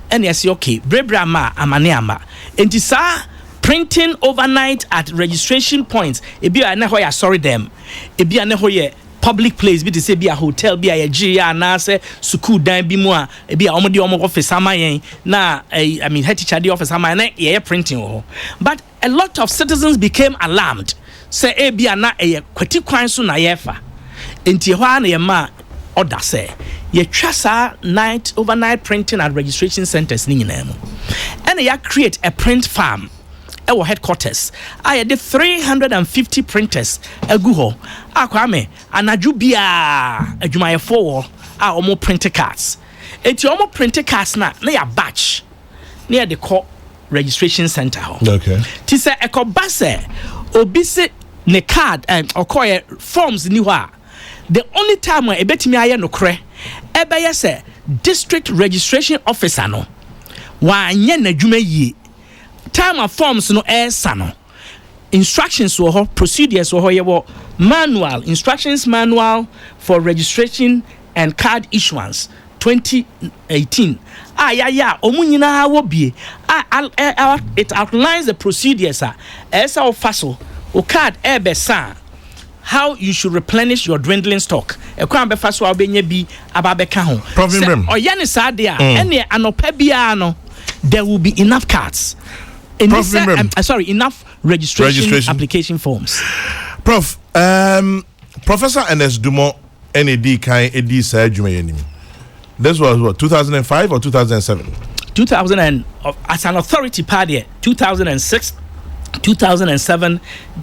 ene say okay brebra ma amane ama enti sa printing overnight at registration points ebi na ho ya sorry them ebi na ho ye public place bi to say be a hotel be a GA na say school dan bi mu a be a omode omo office amayen na I mean head teacher the office amayen na ye printing but a lot of citizens became alarmed say e bi na kwati kwan so na yefa enti ho na ye ma order say ye twa night overnight printing at registration centers ni nyina mu and ya create a print farm our headquarters I did 350 printers agu ho akwame anaju bia adwumayefo a omo print cards enti omo print cards na ya batch near the call registration center ho okay ti say ekoba se obi se ne card or call forms ni ho a the only time when ebetimi aye no kre ebe ye se district registration officer no wa anye na dwuma yi time of forms no sano instructions wo procedures wo ye manual instructions manual for registration and card issuance 2018 omunyina wo bie it outlines the procedures esa ofaso o card ebesa how you should replenish your dwindling stock ekwan be faso obenya bi ababeka ho oye ne sa de a ene anopa bia no there will be enough cards enough registration application forms. Prof, Professor Ernest Dumont NAD kan edi sa adwuma yanim. This was what 2005 or 2007? 2000 and as an authority party 2006 2007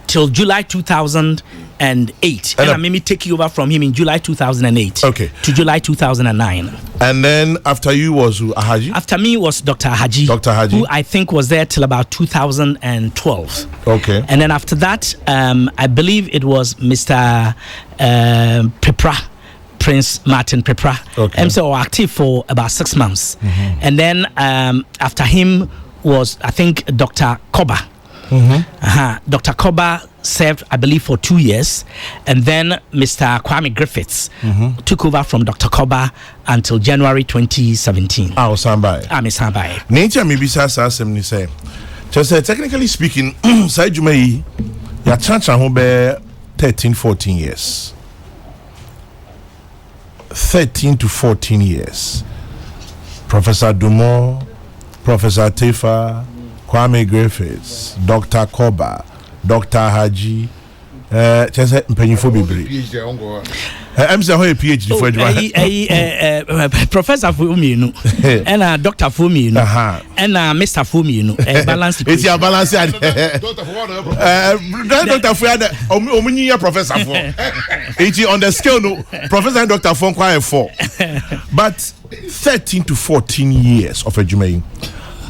till July 2008 and I made me take you over from him in July 2008 to July 2009. And then after you was who, Ahaji? After me was Dr. Haji, who I think was there till about 2012. Okay. And then after that, I believe it was Mr. Pepra, Prince Martin Pepra. Okay. So active for about 6 months. And then after him was, I think, Dr. Koba. Dr. Koba served, I believe, for 2 years, and then Mr. Kwame Griffiths took over from Dr. Koba until January 2017. Ah, Osambai. Sambai. Nature maybe say, just technically speaking, Sai Jumai, your church and 13, 14 years. 13 to 14 years. Professor Dumont, Professor Attafuah, Kwame Griffiths, Dr. Koba, Dr. Haji, just mpanyifo bebre. I'm saying PhD for Professor Fumi and Dr. Fumi and Mr. Fumi balance. It's your balance. Dr. Fuad omunya professor for. It's on the scale no Professor and Dr. Fon quite 4. But 13 to 14 years of adwuma.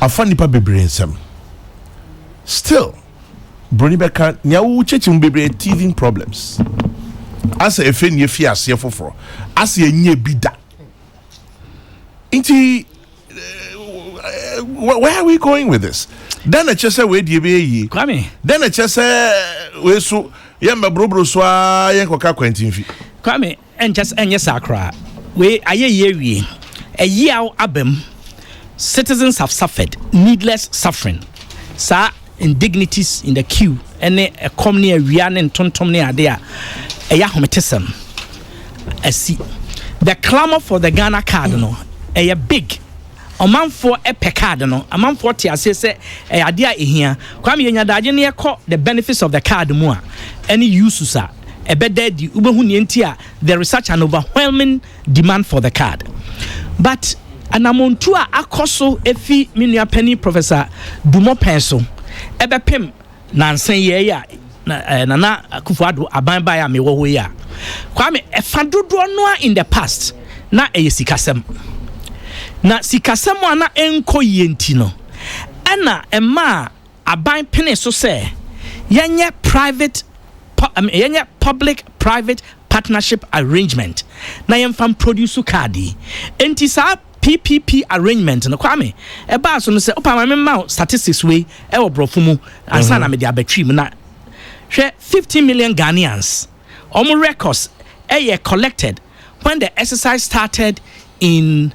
Afani pa bebre nsem. Still, Bruni Beka, Niawu Chechim Bebre teething problems. As a FN ye fias ye for as ye nye bida. Inti, where are we going with this? Then a chesa we DBA. Kwame. Then a chesa we so yamba brobro swa yankoka quentin fi. Kwame, and just and yes, Accra. We a ye a year abem. Citizens have suffered needless suffering. Sa indignities in the queue ene ekomne awia ne ntontom ne ade a eya hometesem asi the clamor for the Ghana card no big ɔmanfoɔ ɛpɛ card no amanfoɔ te ase sɛ ɛyɛ ade a ehia kwame yɛnya daagye ne yɛkɔ the benefits of the card mu a ɛne uses a ɛbɛda di wobɛhu ne nti a there is such an overwhelming demand for the card but anamontu a akɔ so efi me nua pani professor Dumopen so ɛbɛpem nansan yɛ a nana Attafuah aban ba ya me wo ho yi a kwame ɛfa dodoɔ no a in the past na ɛyɛ sikasɛm na sikasɛm a na ɛnkɔ yie nti no ɛna ɛma aban pene so sɛ yɛnyɛ public private partnership arrangement na yɛmfa produce card yi enti saa PPP arrangement no kwame eba so no se opa ma me statistics we e wo brofo mu ansa na me de abatwi mu na hwe 50 million Ghanaians records collected when the exercise started in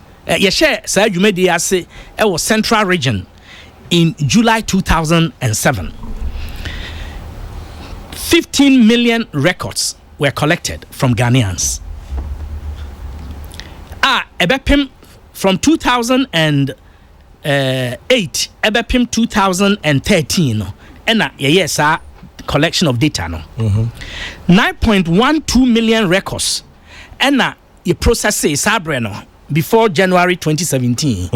share sa dwumadi ase was central region in July 2007. 15 million records were collected from Ghanaians. Ebepim from 2008 ebepim 2013 ena yes collection of data no 9.12 million records ena ye process sabre no before January 2017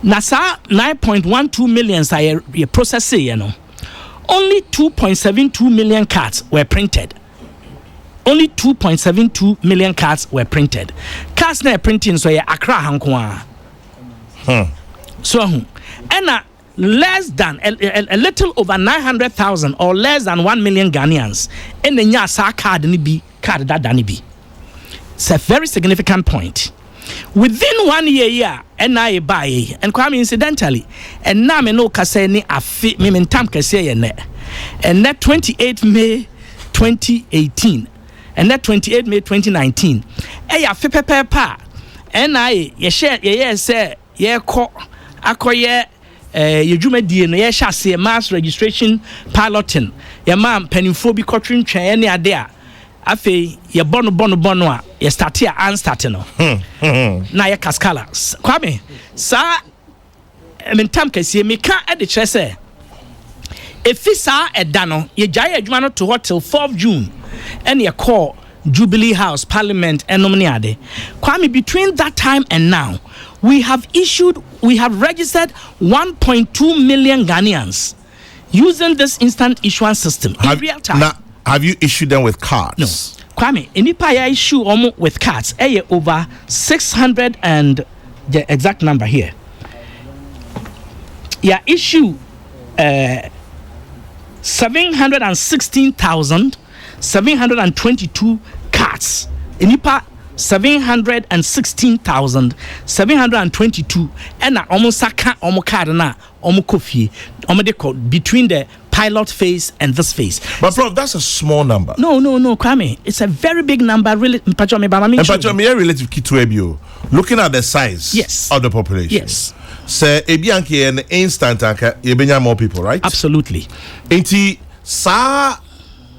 na sa 9.12 million sa ye process no only 2.72 million cards were printed. Only 2.72 million cards were printed. Cards na printing so ya Accra hankoa. So and less than a little over 900,000 or less than 1 million Ghanaians in the nya sa card ni bi card da ni bi. It's a very significant point. Within 1 year and I buy and kwame incidentally and na me no kase ni afi me mentam kase ye ne and that 28 May 2018 and that 28 May 2019 ya fe pepepa and I ye share ye say ye ko akoye ye dwumadie no ye hya se mass registration piloting ye ma mpanimfo bi kotwen twen ne ade a afi ye bono a ye start here and start no na ye kaskala kwame sa mentam kase me ka e de kire se efi sa eda no ye gyae adwuma no to till 4th June and ye call Jubilee House Parliament enomni ade kwame between that time and now we have registered 1.2 million Ghanaians using this instant issuance system in real time. Now, have you issued them with cards? No. Kwame, enipa ya issue with cards over 600 and the exact number here. Yeah, issue 716,722 cards. Enipa 716,722 and almost saka card na kofi between the pilot phase and this phase. But Prof, that's a small number. No, Kwame. It's a very big number. Really, relative to Ebio. Looking at the size of the population. Yes. Say Ebianke and instant Ebenya more people, right? Absolutely. Enti sa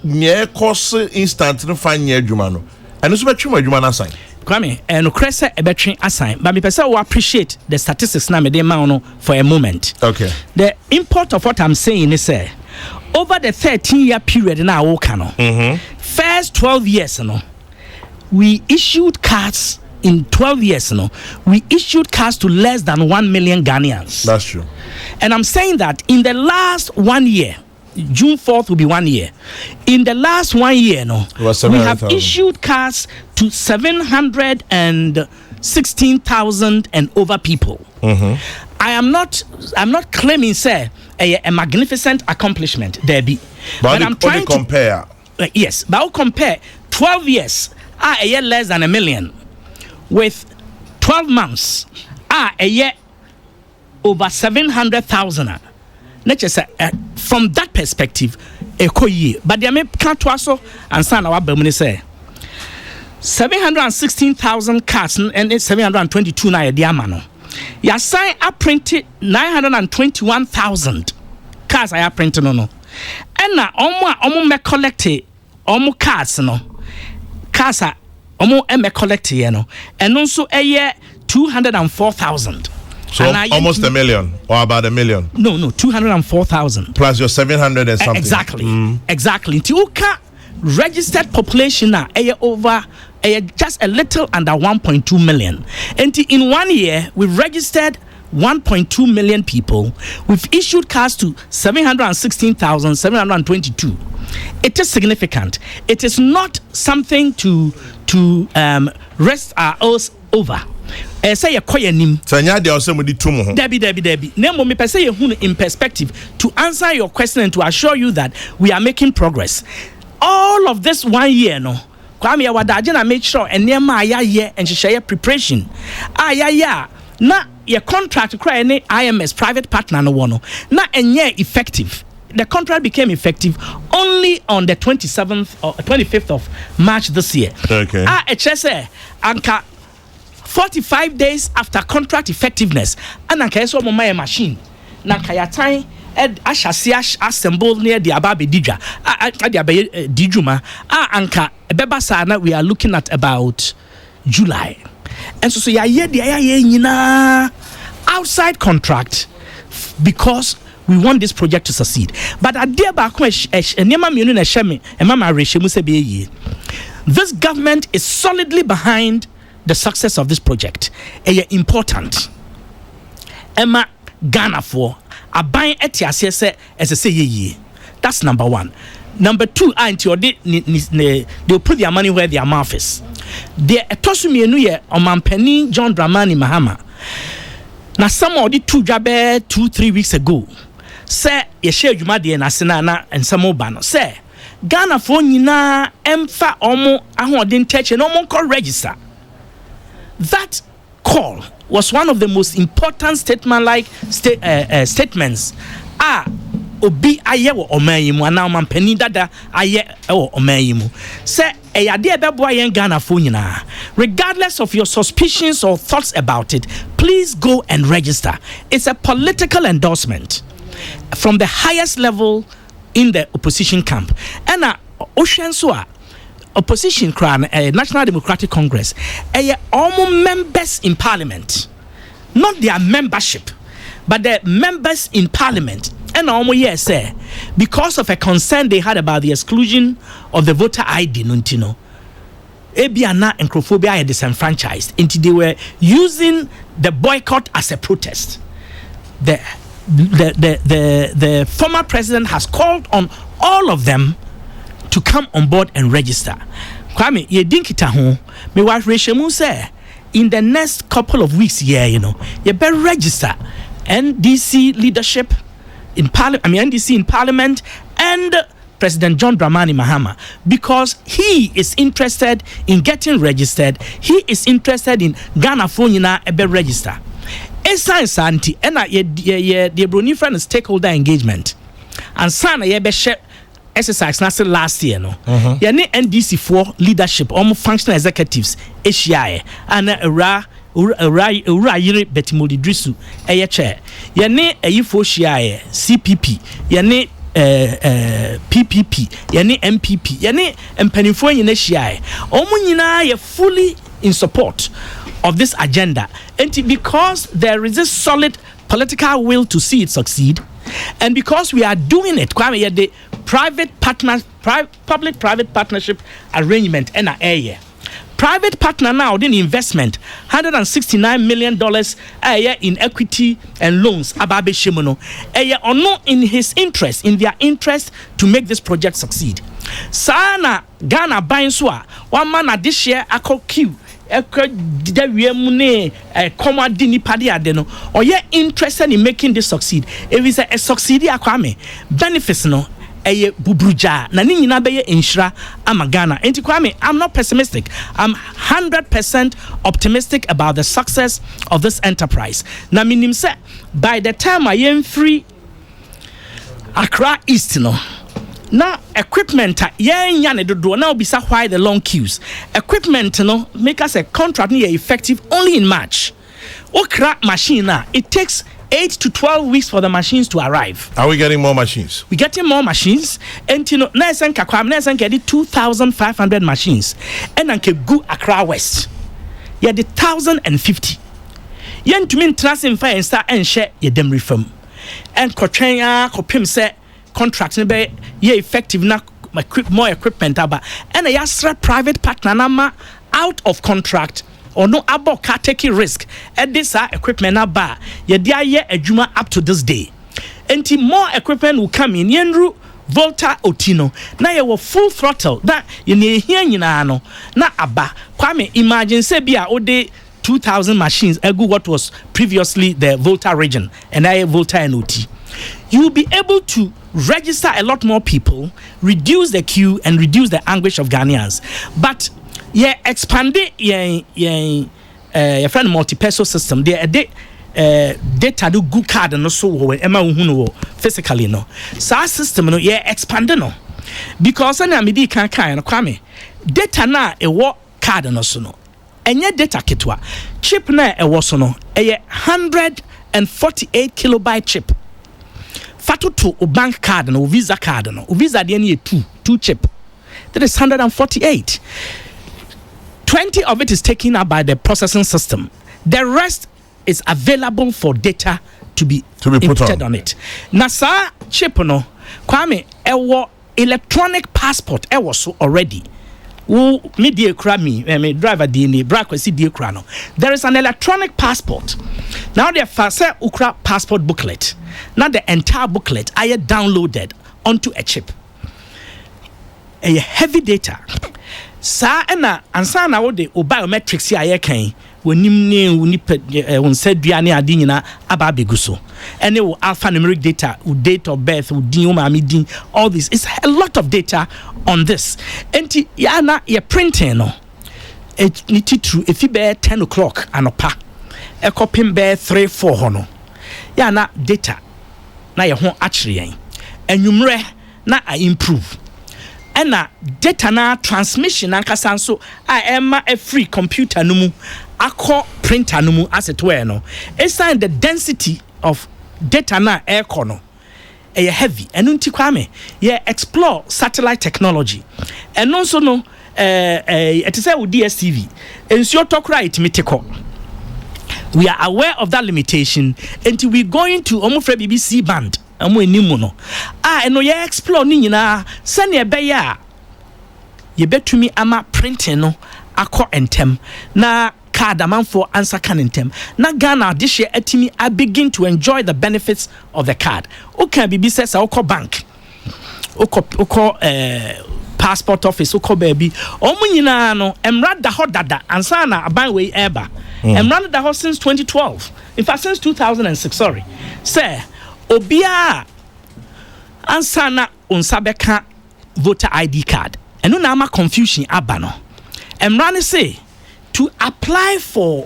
nye course instant no find nye jumano. And also between jumana sign. Kwame, no cresa ebetwin assign, but me person will appreciate the statistics na me dey ma for a moment. Okay. The import of what I'm saying is over the 13-year period na woka no. First 12 years no, we issued cards in 12 years no. We issued cards to less than 1 million Ghanaians. That's true. And I'm saying that in the last 1 year, June 4th will be 1 year. In the last 1 year, no, we have issued cards to 716,000 and over people. I'm not claiming say a magnificent accomplishment there be, but I'm trying to compare. Yes, but I'll compare 12 years a year less than 1 million with 12 months a year over 700,000. Let's say from that perspective, but the can't also and son our Bermuda say 716,000 cards and 722 na diamano. Ya sign I printed 921,000 cards I printed no. And na omo me collect omo cards no. Cards omo me collect no. And also 204,000. So almost $1 million or about $1 million. No, 204,000 plus your 700 and something. Exactly. Tiuka registered population na over just a little under 1.2 million. And in 1 year we've registered 1.2 million people. We've issued cards to 716,722. It is significant. It is not something to rest our eyes over. Say Debbie. Nemo me per se in perspective to answer your question and to assure you that we are making progress. All of this 1 year, no. Kwame Wadajena made sure and near my year and share preparation. Na your contract cry any IMS private partner no one. Na enye effective. The contract became effective only on the 27th or 25th of March this year. Okay. HSA anka 45 days after contract effectiveness and anka yeso mo my machine. Na kaya time ashasi assemble near the ababe dija the ababe dijuma anka beba sana we are looking at about July. And so ya nyina outside contract because we want this project to succeed. But at dear back this government is solidly behind the success of this project. Important. Emma Ghana for a buying etiase as I say ye. That's number one. Number two, they'll put their money where their mouth is. They toss me a new year on Mampeni John Dramani Mahama. Now, some of the 2-3 weeks ago, say, you share Jumadi and Asenana and some more banner. Say, Ghana for Nina, Emfa Omo, I didn't touch and Omo call register. That call was one of the most important statements. Obi aye wo omayimu ana mampani dada aye wo omayimu say eyade ebeboa yen Ghana fo nyina regardless of your suspicions or thoughts about it, please go and register. It's a political endorsement from the highest level in the opposition camp. And ocean so opposition cran National Democratic Congress all members in parliament, not their membership but the members in parliament. And almost say because of a concern they had about the exclusion of the voter ID, Nuntino, Ebiana and Crophobia are disenfranchised. Until they were using the boycott as a protest. The former president has called on all of them to come on board and register. Kwame, ye dinkita ho, me wa reshemu say in the next couple of weeks here, you better register NDC leadership in NDC in Parliament and President John Dramani Mahama, because he is interested in getting registered. He is interested in Ghana for nyina ebe register. Science anti and the brony friend stakeholder engagement. And sana ye be share exercise last year no. Ye NDC for leadership almost functional executives ACI and Ura yiri betimodi drisu chair yene ayifo hia CPP yene PPP yene MPP yene empanifo nyina hia omo nyina ye fully in support of this agenda, and because there is a solid political will to see it succeed, and because we are doing it the public-private partnership arrangement and area. Private partner now did investment $169 million in equity and loans ababe shimono or not in his interest, in their interest to make this project succeed. Sana Ghana buying swa one man this year ako queue or you're interested in making this succeed. If it's a succeed akwame benefits no bubruja na nyina beye inshra amagana enti kwame. I'm not pessimistic. I'm 100% optimistic about the success of this enterprise. Na minim se by the time I am free Accra East no na equipment yen ne dodo na obisa why the long queues. Equipment no make us a contract near effective only in March. Okra machine na it takes 8 to 12 weeks for the machines to arrive. Are we getting more machines? We're getting more machines. And you know, Nelson get 2,500 machines. And then go Accra West. Yeah, the 1,050. yɛntumi ntena se mfa yɛn nsa ɛnhyɛ yɛdam refam ɛnkɔtwɛn a kɔpem sɛ contract no bɛ yɛ effective na more equipment aba ɛna yɛasrɛ private partner na ma out of contract or no abo car taking risk at this equipment aba yɛde ayɛ adwuma up to this day enti more equipment will come in yɛnru Volta Otino na yɛwɔ full throttle na yɛne ehia nyinaa no na aba kwame imagine say bia ode 2,000 machines egu what was previously the Volta region and I Volta and OT you will be able to register a lot more people, reduce the queue and reduce the anguish of Ghanaians. But expand your friend multi-peso system. Data do good card and also physically no. So our system no expand no because na midi kan no kwame data na what card no so no. Enye data kitwa chip na so no 148 kilobyte chip. Fatu to o bank card no visa card no visa de na two chip that is 148 20 of it is taken up by the processing system the rest is available for data to be inputted on it na sa chip no kwame ewo electronic passport ewo so already wo media kra me driver DNA brakwasi die kra no there is an electronic passport now the first ukra passport booklet now the entire booklet I downloaded onto a chip a heavy data sa na ansa na wo de biometrics ya kan wonim ne woni won saduane ade nyina aba beguso ene wo alphanumeric data wo date of birth wo din wo maami din all this is a lot of data on this enti ya na ye printing no it niti true if you be 10 o'clock anopa e copy be 3-4 ho no ya na data na ye ho akire yen enwumre na I improve ena data na transmission ankasa nso a ema a free computer no mu akọ printer no mu as it were no it's the density of data na aircon no e heavy enu nti kwame ye explore satellite technology eno nso no it is a DSTV ensuo tokra itimiteko we are aware of that limitation until we going to omofre BBC band amo enimu no eno ye explore ni nyina sane ebe ya ye betumi ama printing no akọ entem na card amanfo answer can intem na Ghana this year atimi I begin to enjoy the benefits of the card okay bibi says okọ bank okọ passport office okọ baby omu nyina no emra da ho dada ansa na aban we eba emra da ho since 2012 in fact since 2006 sorry say obia ansa na unsa beka voter ID card eno na ama confusion aba no emra ne say to apply for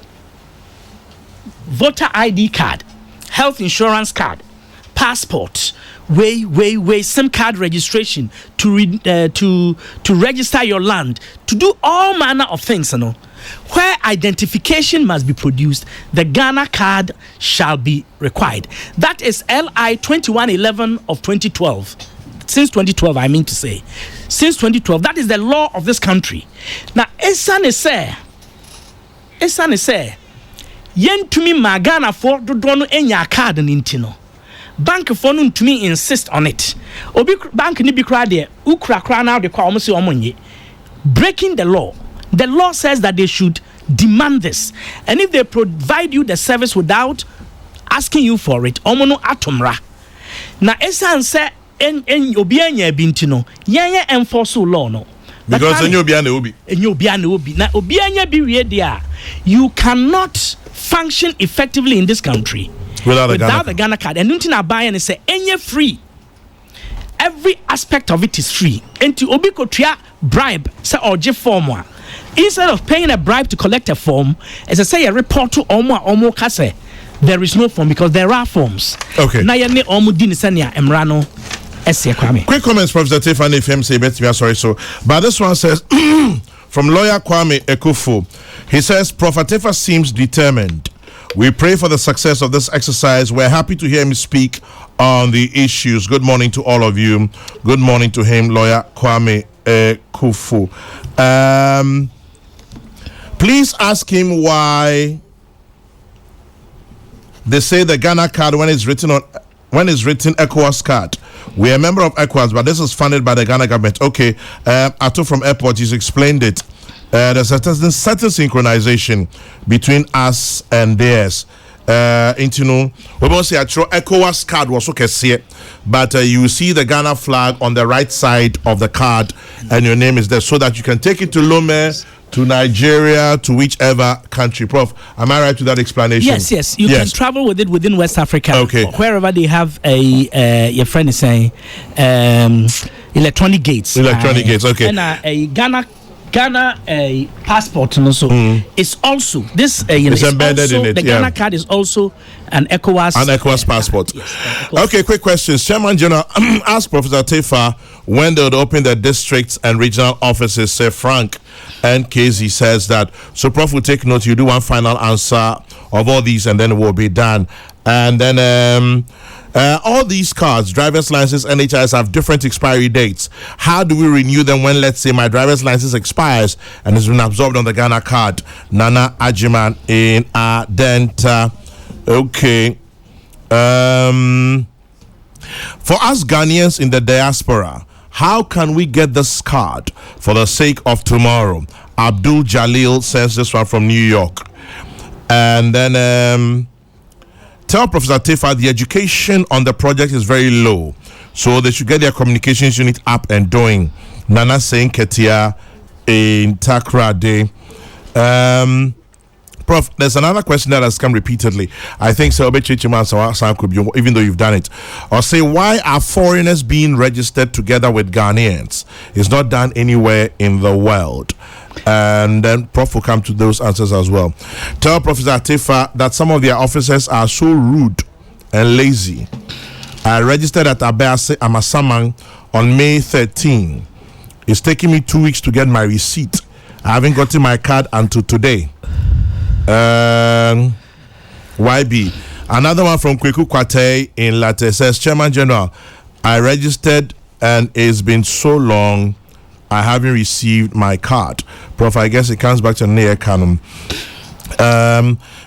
voter ID card, health insurance card, passport, way SIM card registration to register your land, to do all manner of things, you know, where identification must be produced, the Ghana card shall be required. That is LI 2111 of 2012. Since 2012, I mean to say, since 2012, that is the law of this country. Now, Esan is say yen to me magana for do no enya card nintino bank for no to me insist on it obi bank ni bi kra de ukra now de kwa omo omonye breaking the law says that they should demand this and if they provide you the service without asking you for it omo no atomra na esan say en obi enya bi ntino yen enforce law no because enyo bia na obi na obi anya bi wie dia you cannot function effectively in this country without the Ghana card and nothing na buy and say enye free every aspect of it is free enti obi ko tua bribe say oje form instead of paying a bribe to collect a form as I say a report to omo ka say there is no form because there are forms okay na ye ne omo di ne sania emra no. Quick comments, Prof. Attafuah if him say better. Sorry, so but this one says from lawyer Kwame Ekufu. He says Prof. Attafuah seems determined. We pray for the success of this exercise. We're happy to hear him speak on the issues. Good morning to all of you. Good morning to him, lawyer Kwame Ekufu. Please ask him why they say the Ghana card when it's written ECOWAS card. We're a member of ECOWAS, but this is funded by the Ghana government. Okay, Ato from Airport, he's explained it. There's a certain synchronization between us and theirs. We will say ECOWAS card was okay, but you see the Ghana flag on the right side of the card, and your name is there, so that you can take it to Lome, to Nigeria, to whichever country. Prof, am I right to that explanation? Yes. You can travel with it within West Africa. Okay. Wherever they have your friend is saying electronic gates. Gates, okay. And a Ghana passport also is also this it's embedded also, in it. The Ghana card is also an ECOWAS passport. Yes, okay, quick questions. Chairman General asked Professor Attafuah when they would open the districts and regional offices. Say Frank and Casey says that. So Prof will take note. You do one final answer of all these, and then it will be done. And then all these cards, driver's license, NHIs have different expiry dates. How do we renew them when, let's say, my driver's license expires and has been absorbed on the Ghana card? Nana Ajiman in Adenta. Okay. For us Ghanaians in the diaspora, how can we get this card for the sake of tomorrow? Abdul Jalil sends this one from New York. And then tell Professor Attafuah the education on the project is very low, so they should get their communications unit up and doing. Nana saying Ketia in Takrade. Prof, there's another question that has come repeatedly. I think so. Even though you've done it, or say, why are foreigners being registered together with Ghanaians? It's not done anywhere in the world. And then Prof will come to those answers as well. Tell Professor Attafuah that some of their officers are so rude and lazy. I registered at Abease Amasamang on May 13. It's taking me 2 weeks to get my receipt. I haven't gotten my card until today. YB. Another one from Kweku Kwate in Latte says, Chairman General, I registered and it's been so long I haven't received my card. Prof, I guess it comes back to Nea Canum.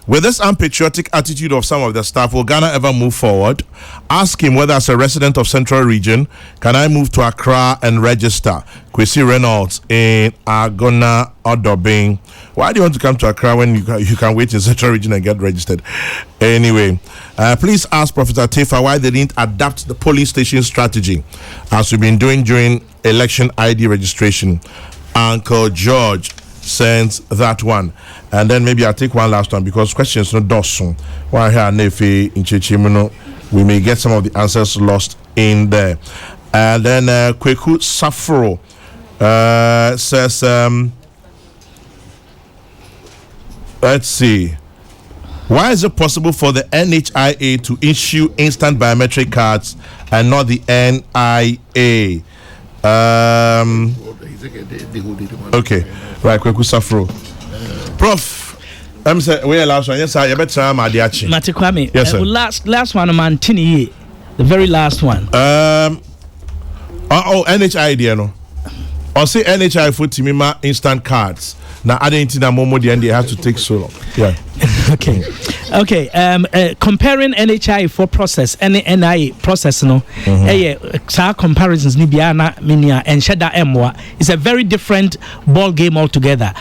With this unpatriotic attitude of some of the staff, will Ghana ever move forward? Ask him whether, as a resident of Central Region, can I move to Accra and register? Kwesi Reynolds in Agona Odobing. Why do you want to come to Accra when you can wait in Central Region and get registered? Anyway, please ask Professor Attafuah why they didn't adapt the polling station strategy as we've been doing during election ID registration. Uncle George sends that one. And then maybe I'll take one last one because questions not dosun. Why here Nefe in Chichimuno, we may get some of the answers lost in there. And then Kweku Safro says, let's see. Why is it possible for the NHIA to issue instant biometric cards and not the NIA? Okay, right, Kweku Safro. Prof, I'm saying we last one. Yes, sir. You better Madiachi. Mate Kwame. Yes, sir. Last one, man. Tini, the very last one. NHI, dear no. Or say NHI for Timima instant cards. Now, I didn't think that Momo the end they have to take so long. Yeah. Okay. Comparing NHI for process and NIA process, no. Comparisons ni biana minia and sheda emwa is a very different ball game altogether.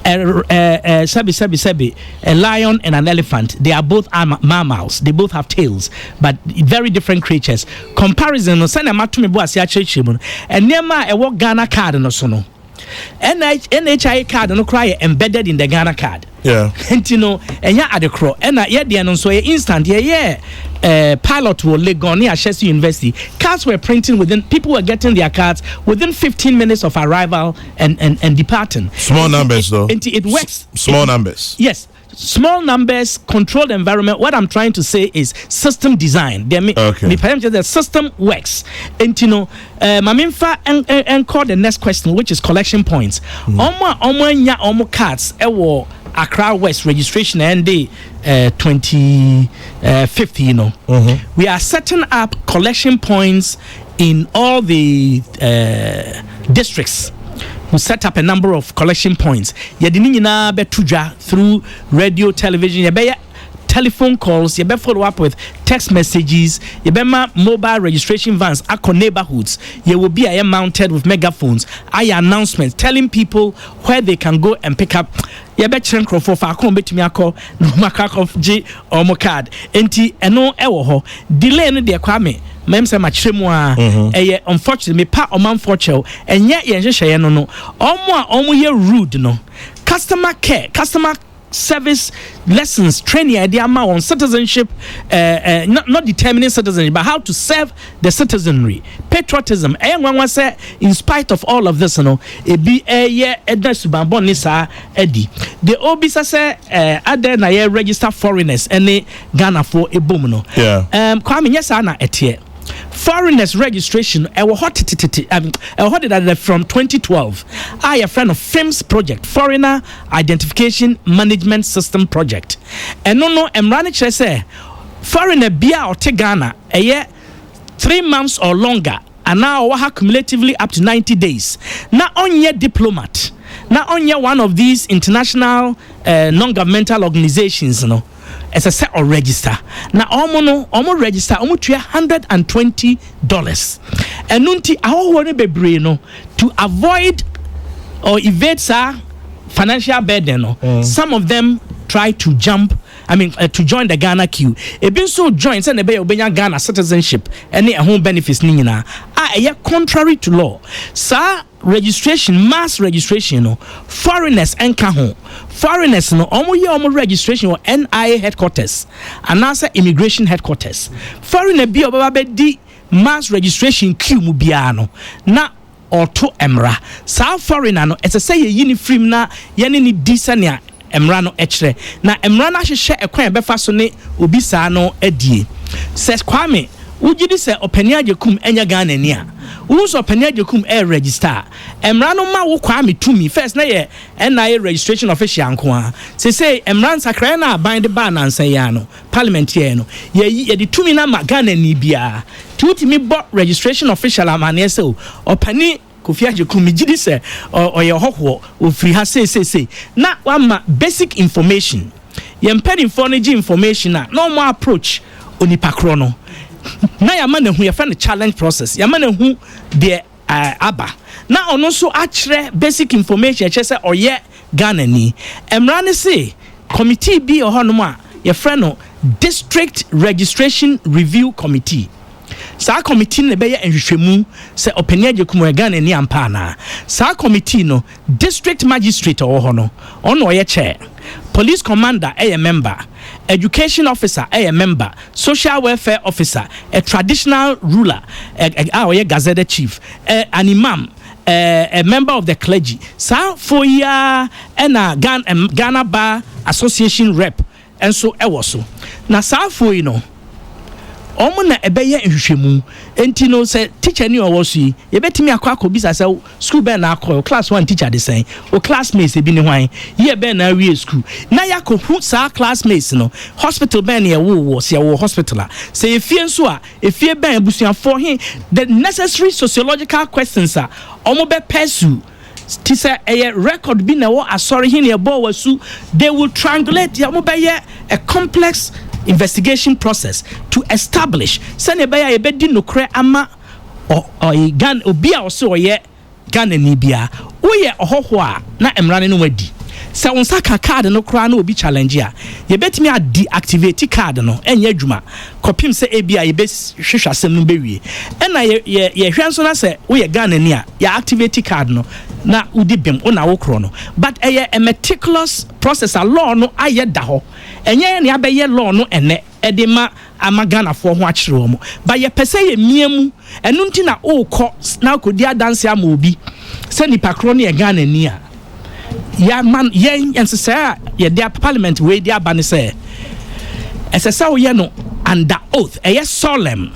Sabi, a lion and an elephant, they are both mammals, they both have tails, but very different creatures. Comparison no send ma to me bo asia chechim and nema e wo Ghana card no so no. NHI card no cry embedded in the Ghana card. Yeah. And you know, and ya adekro and yeah the no so instant pilot will Legon near Chelsea University. Cards were printing people were getting their cards within 15 minutes of arrival and departing. Small numbers though. It works. Small numbers. Yes. Small numbers, controlled environment. What I'm trying to say is system design. The system works. And you know, Maminfa and call the next question, which is collection points. Omo cards ewo Accra West registration and day 2050, you know. We are setting up collection points in all the districts. We set up a number of collection points. Through radio, television, telephone calls, you better follow up with text messages, you better mobile registration vans across neighborhoods. You will be mounted with megaphones. Announcements telling people where they can go and pick up. You better check for bet me a call no of G or mo card. Enti eno ewo delay no de kwame. Mem say machemu a unfortunately me pa oman fortune and yet yen hye no omo ye rude no. Customer care, customer service lessons training idea on citizenship, not determining citizenship but how to serve the citizenry, patriotism. And say in spite of all of this, it be a year subambon nisa edi the obisa say other na ye register foreigners any Ghana for a boom no kwame yes ana etie foreigners registration hot from 2012 I a friend of FIMS project, foreigner identification management system project, and no emrani say foreigner bia or Ghana a year 3 months or longer and now cumulatively up to 90 days now on your diplomat now on your one of these international non-governmental organizations as a set or register. Now almost register almost $120. And nunti I want be brain to avoid or evade financial burden. Some of them try to jump. To join the Ghana queue. It been so joined and the Ghana citizenship and their home benefits nina contrary to law. Sir, registration, mass registration, foreigners and kahon. Foreigners no almost registration or NIA headquarters and answer immigration headquarters. Foreigner be di mass registration queue mubiano. Na or to emra. Sa foreigner no as I say uniform na yani disania. Emrano echre na emrana hwehwe ekwan befa so ne obi saa no adie says kwame ugidi se opani ajekum enya Ghana ni a uso opani ajekum register emrano ma wo kwame tumi first na ye NIA registration official anko a say emran sakra na aban de ba na nsan ya no parliament here no ye de tumi na ma Ghana ni bia tutimi bo registration official amane se opani Kofi Ajekum gidi se oye hoho ofiri ha say na wama basic information ye mpedi information na no more approach onipa kro no na ya ma na hu ye fa challenge process ya ma na hu de aba na ono so akire basic information che se oye Ghana ni emra ne say committee bi ohonom a ye fra no district registration review committee. Sa committee ne beye enhwehwemu se opani ajekum Ghana ni ampa na sa committee no district magistrate ono oye chair, police commander a member, education officer a member, social welfare officer, a traditional ruler oye gazette chief, an imam, a member of the clergy. Sa for ya na Ghana Bar Association rep and so so na sa for omo na ebeye nhwehwemu enti no say teacher ni owo yi ye betimi akwa bisa say school be na akọ class 1 teacher de say o classmates e bi ni hwan ye be na we school na yakohu sa classmates no hospital be na ye wo se wo hospital a say efie nso a efie ben abusuafo he the necessary sociological questions a omo be pursue ti say a record bi na wo asori he na ebo wasu they will triangulate ya mo be a complex investigation process to establish sene baya ye bedi nokre ama o Ghana obi a o se oye Ghana ni bia oye ohoho a na emrane no wadi se wonsa ka card no kra na obi challenge a ye betimi a deactivate card no enye adwuma kopim se ebia ye be hwehwasem no bewie na ye hwenso na se oye Ghana ni a ye activate card no na udi bem ona wo kro no but a meticulous process a law no aye da ho enye ne abeye law no ene edema amagana fo ho akire wo mo ba ye pese ye miemu enu nti na okọ na akodi adanse ama obi se nipa kro ne Ghana ni a ya man ye ensese ye dia parliament we dia bane se esese wo ye no under oath eye solemn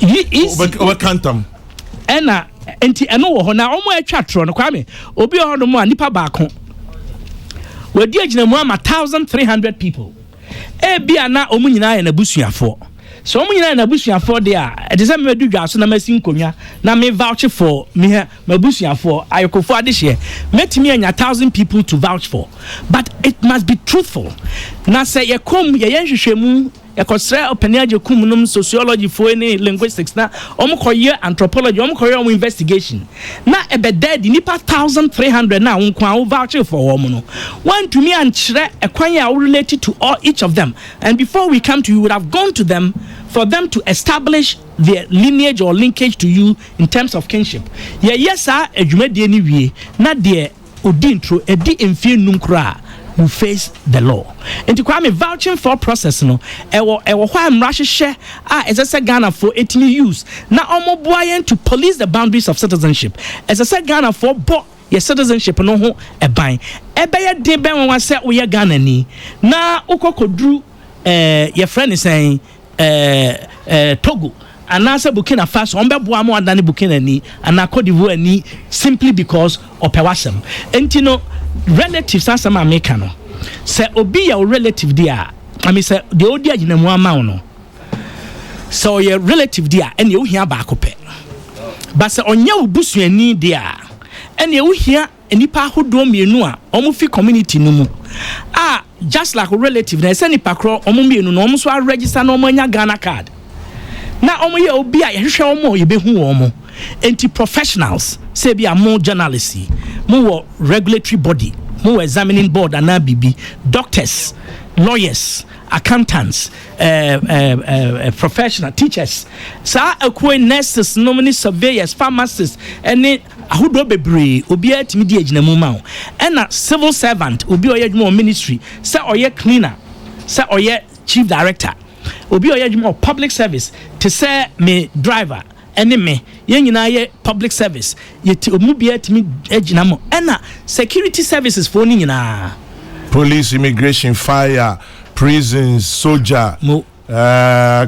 is we cantam ena enti eno wo ho na omo atwa tro no kwame obi ho no mo a nipa baako wadi agina mu ama 1300 people ebia na omu nyina ya na busuafo so omo nyina na busuafo de a it is a me do dwa so na masin konwa na me vouch for me mabusuafo ayokofo ade hye metimi anya 1,000 people to vouch for, but it must be truthful. Na say ye kom ye yenhwehwemu ekosre openiaje kumunum sociology for any linguistics na omokoye anthropology omokoye investigation na ebeded nipa 1,300 na wonkwa voucher for woman one to me and chere ekwan ya related to all each of them, and before we come to you would have gone to them for them to establish their lineage or linkage to you in terms of kinship. Yes adwumade ni wie na de odi intro edi emfie num kra you face the law. And to kwame vouching for process no ewo hwa mrahwehwe as I said Ghana for 18 use na omoboyen to police the boundaries of citizenship. As I said Ghana for bo your citizenship no ho eban ebeye de ben wa se we Ghana ni na ukokodru your friend is saying Togo and now Burkina Faso on beboa mo adane Burkina ni and Cote d'Ivoire ni simply because of pewasem. And you know relatives as am American no say obi your relative there I mean say the odi agina mu ama no so your relative there and you hear back up but say onya obusuani there and you hear enipa hodo mienu a omo fi community no mu just like a relative na say nipa kro omo mienu no omo so register no omo nya Ghana card na omo ye obi a yehwehwe omo ye behu omo enti professionals say be a more journalists more regulatory body more examining board and bibi doctors lawyers accountants professional teachers sa akwe nurses nominee surveyors pharmacists any ahodo bebre obi atimi di agina mu ma na civil servant obi oyedwuma ministry say oye cleaner say oye chief director obi oyedwuma public service to say me driver enemy yen nyina ye public service yeti omubia timi agina mo na security services for ni nyina police, immigration, fire, prisons, soldier,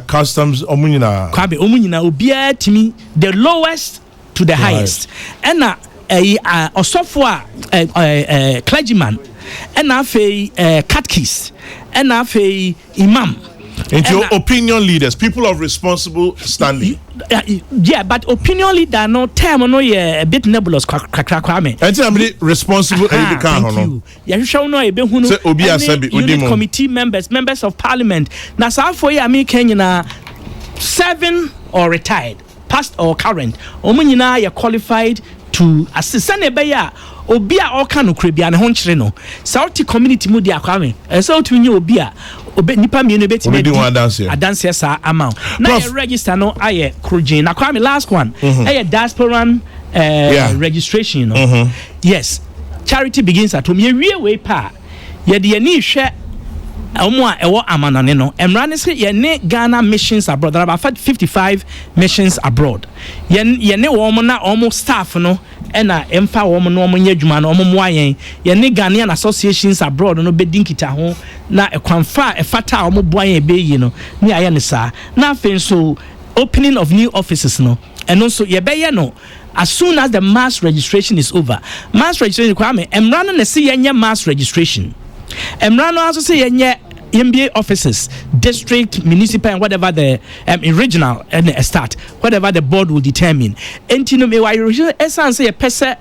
customs omunyina kwabe omunyina obia timi the lowest to the highest na osofo a clergyman na afei catechist na afei imam. Into opinion leaders, people of responsible standing. Yeah, but opinion leader no term no a bit nebulous kwame. And I'm responsible and you can't. Yeah, you shall know a bit who committee members of parliament. Now, so for you, me Kenya 7 or retired, past or current. Omunina you qualified to assist. Sanebeya obia all can ukrebia ne honchre no. South community mu dia kwame. So to you obia nipa mi no beti adanse sa amount na ye register no aye krojin na kwame last one aye diasporan registration you know. Yes, charity begins at home ye we pa ye de ni hwe omo a ewo amanane no emra ne se ye ne Ghana missions abroad there are about 55 missions abroad ye ne wo mo na omo staff no ena emfa wo mo no omo nya adwuma no omo mo ayen ye ne Ghanaian associations abroad no be dinkita ho na ekwanfa efata omo bo ayen be yi no ni aye ne sa na afen so opening of new offices no and also ye be ye no as soon as the mass registration is over. Mass registration kwame emra no ne se ye nya mass registration emra no also se ye nya MBA offices, district, municipal, and whatever the regional and start, whatever the board will determine. And you know, me why you essence a person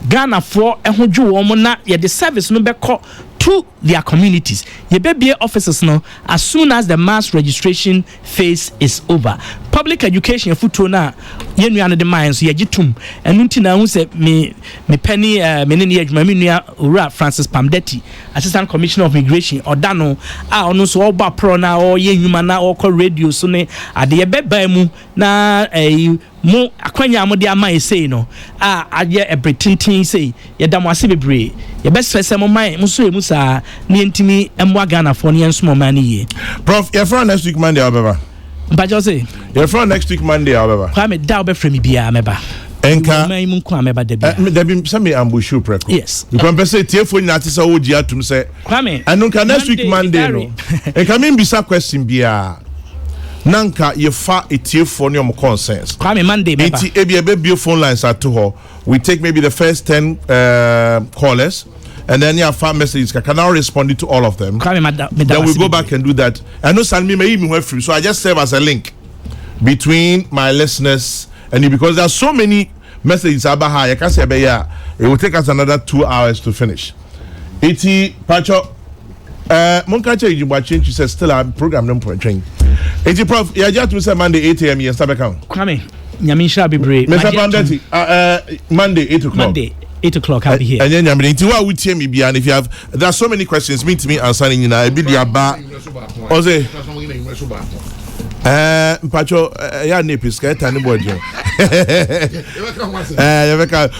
Ghana for a hundred woman na yeah the service no be call to their communities. Ye be offices no as soon as the mass registration phase is over. Public education futo na ye nua de mines ye gitum enu nti na hu se me penny me ne adwuma me nua Ura Francis Pamdeti Assistant Commissioner of Immigration odano a ono so oba pro na o ye nhuma na o radio so ne ade ye beba mu na mo akwanya mo de ama sei no aye ebretintin sei ye da mo ase bebre ye best first mo man mo so emu sa ne ntimi emwa Ghana for ne enso man ye. Prof, you're from next week Monday however. But Jose, you're from next week Monday however. Kwame da be frame bia meba. Enka me mu kwa meba de bia. There be some ambushu preko. Yes. You can say tiefo nyina tisa wo gia tum say. Kwame. Anunka next week Monday no. Enka me bisa question bia. Nanka ye fa etiefo ne om concerns. Kwame Monday meba. Enti ebia be phone lines at ho. We take maybe the first 10 callers. and then you have found messages. Can now respond to all of them. Then we go back and do that. I know Sanmi may even have free, so I just serve as a link between my listeners and you, because there are so many messages about how I can say it will take us another 2 hours to finish. 80 Pacho Monkache Jibuachin says still a program number train. 80 Prof, yeah, just to say Monday 8 a.m. yes, Tabakam. Come Nyamisha be brave. Mr. Pandeti, Monday 8 o'clock. Monday 8 o'clock I'll be here. And then I'm going to would tell me and if you have there are so many questions meet me answering you now. Be the bar. Ose. Pacho, ya nepis ka tani body.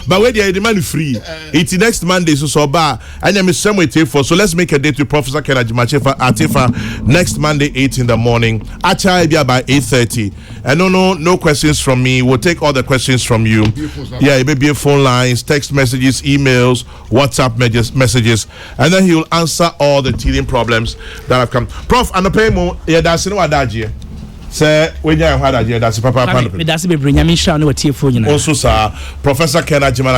But where the demand free. It's next Monday so bar. And I'm some way take for. So let's make a date with Professor Kenaji Attafuah next Monday 8 in the morning. Acha be by 8:30. And no questions from me. We'll take all the questions from you. Yeah, it may be phone lines, text messages, emails, WhatsApp messages, and then he will answer all the teething problems that have come. Prof, and the payment, yeah, that's no adagie. Sir, when you have had a year, that's Papa. That's a bit bring. I'm sure no tea for you. Also, sir, Professor Kenaji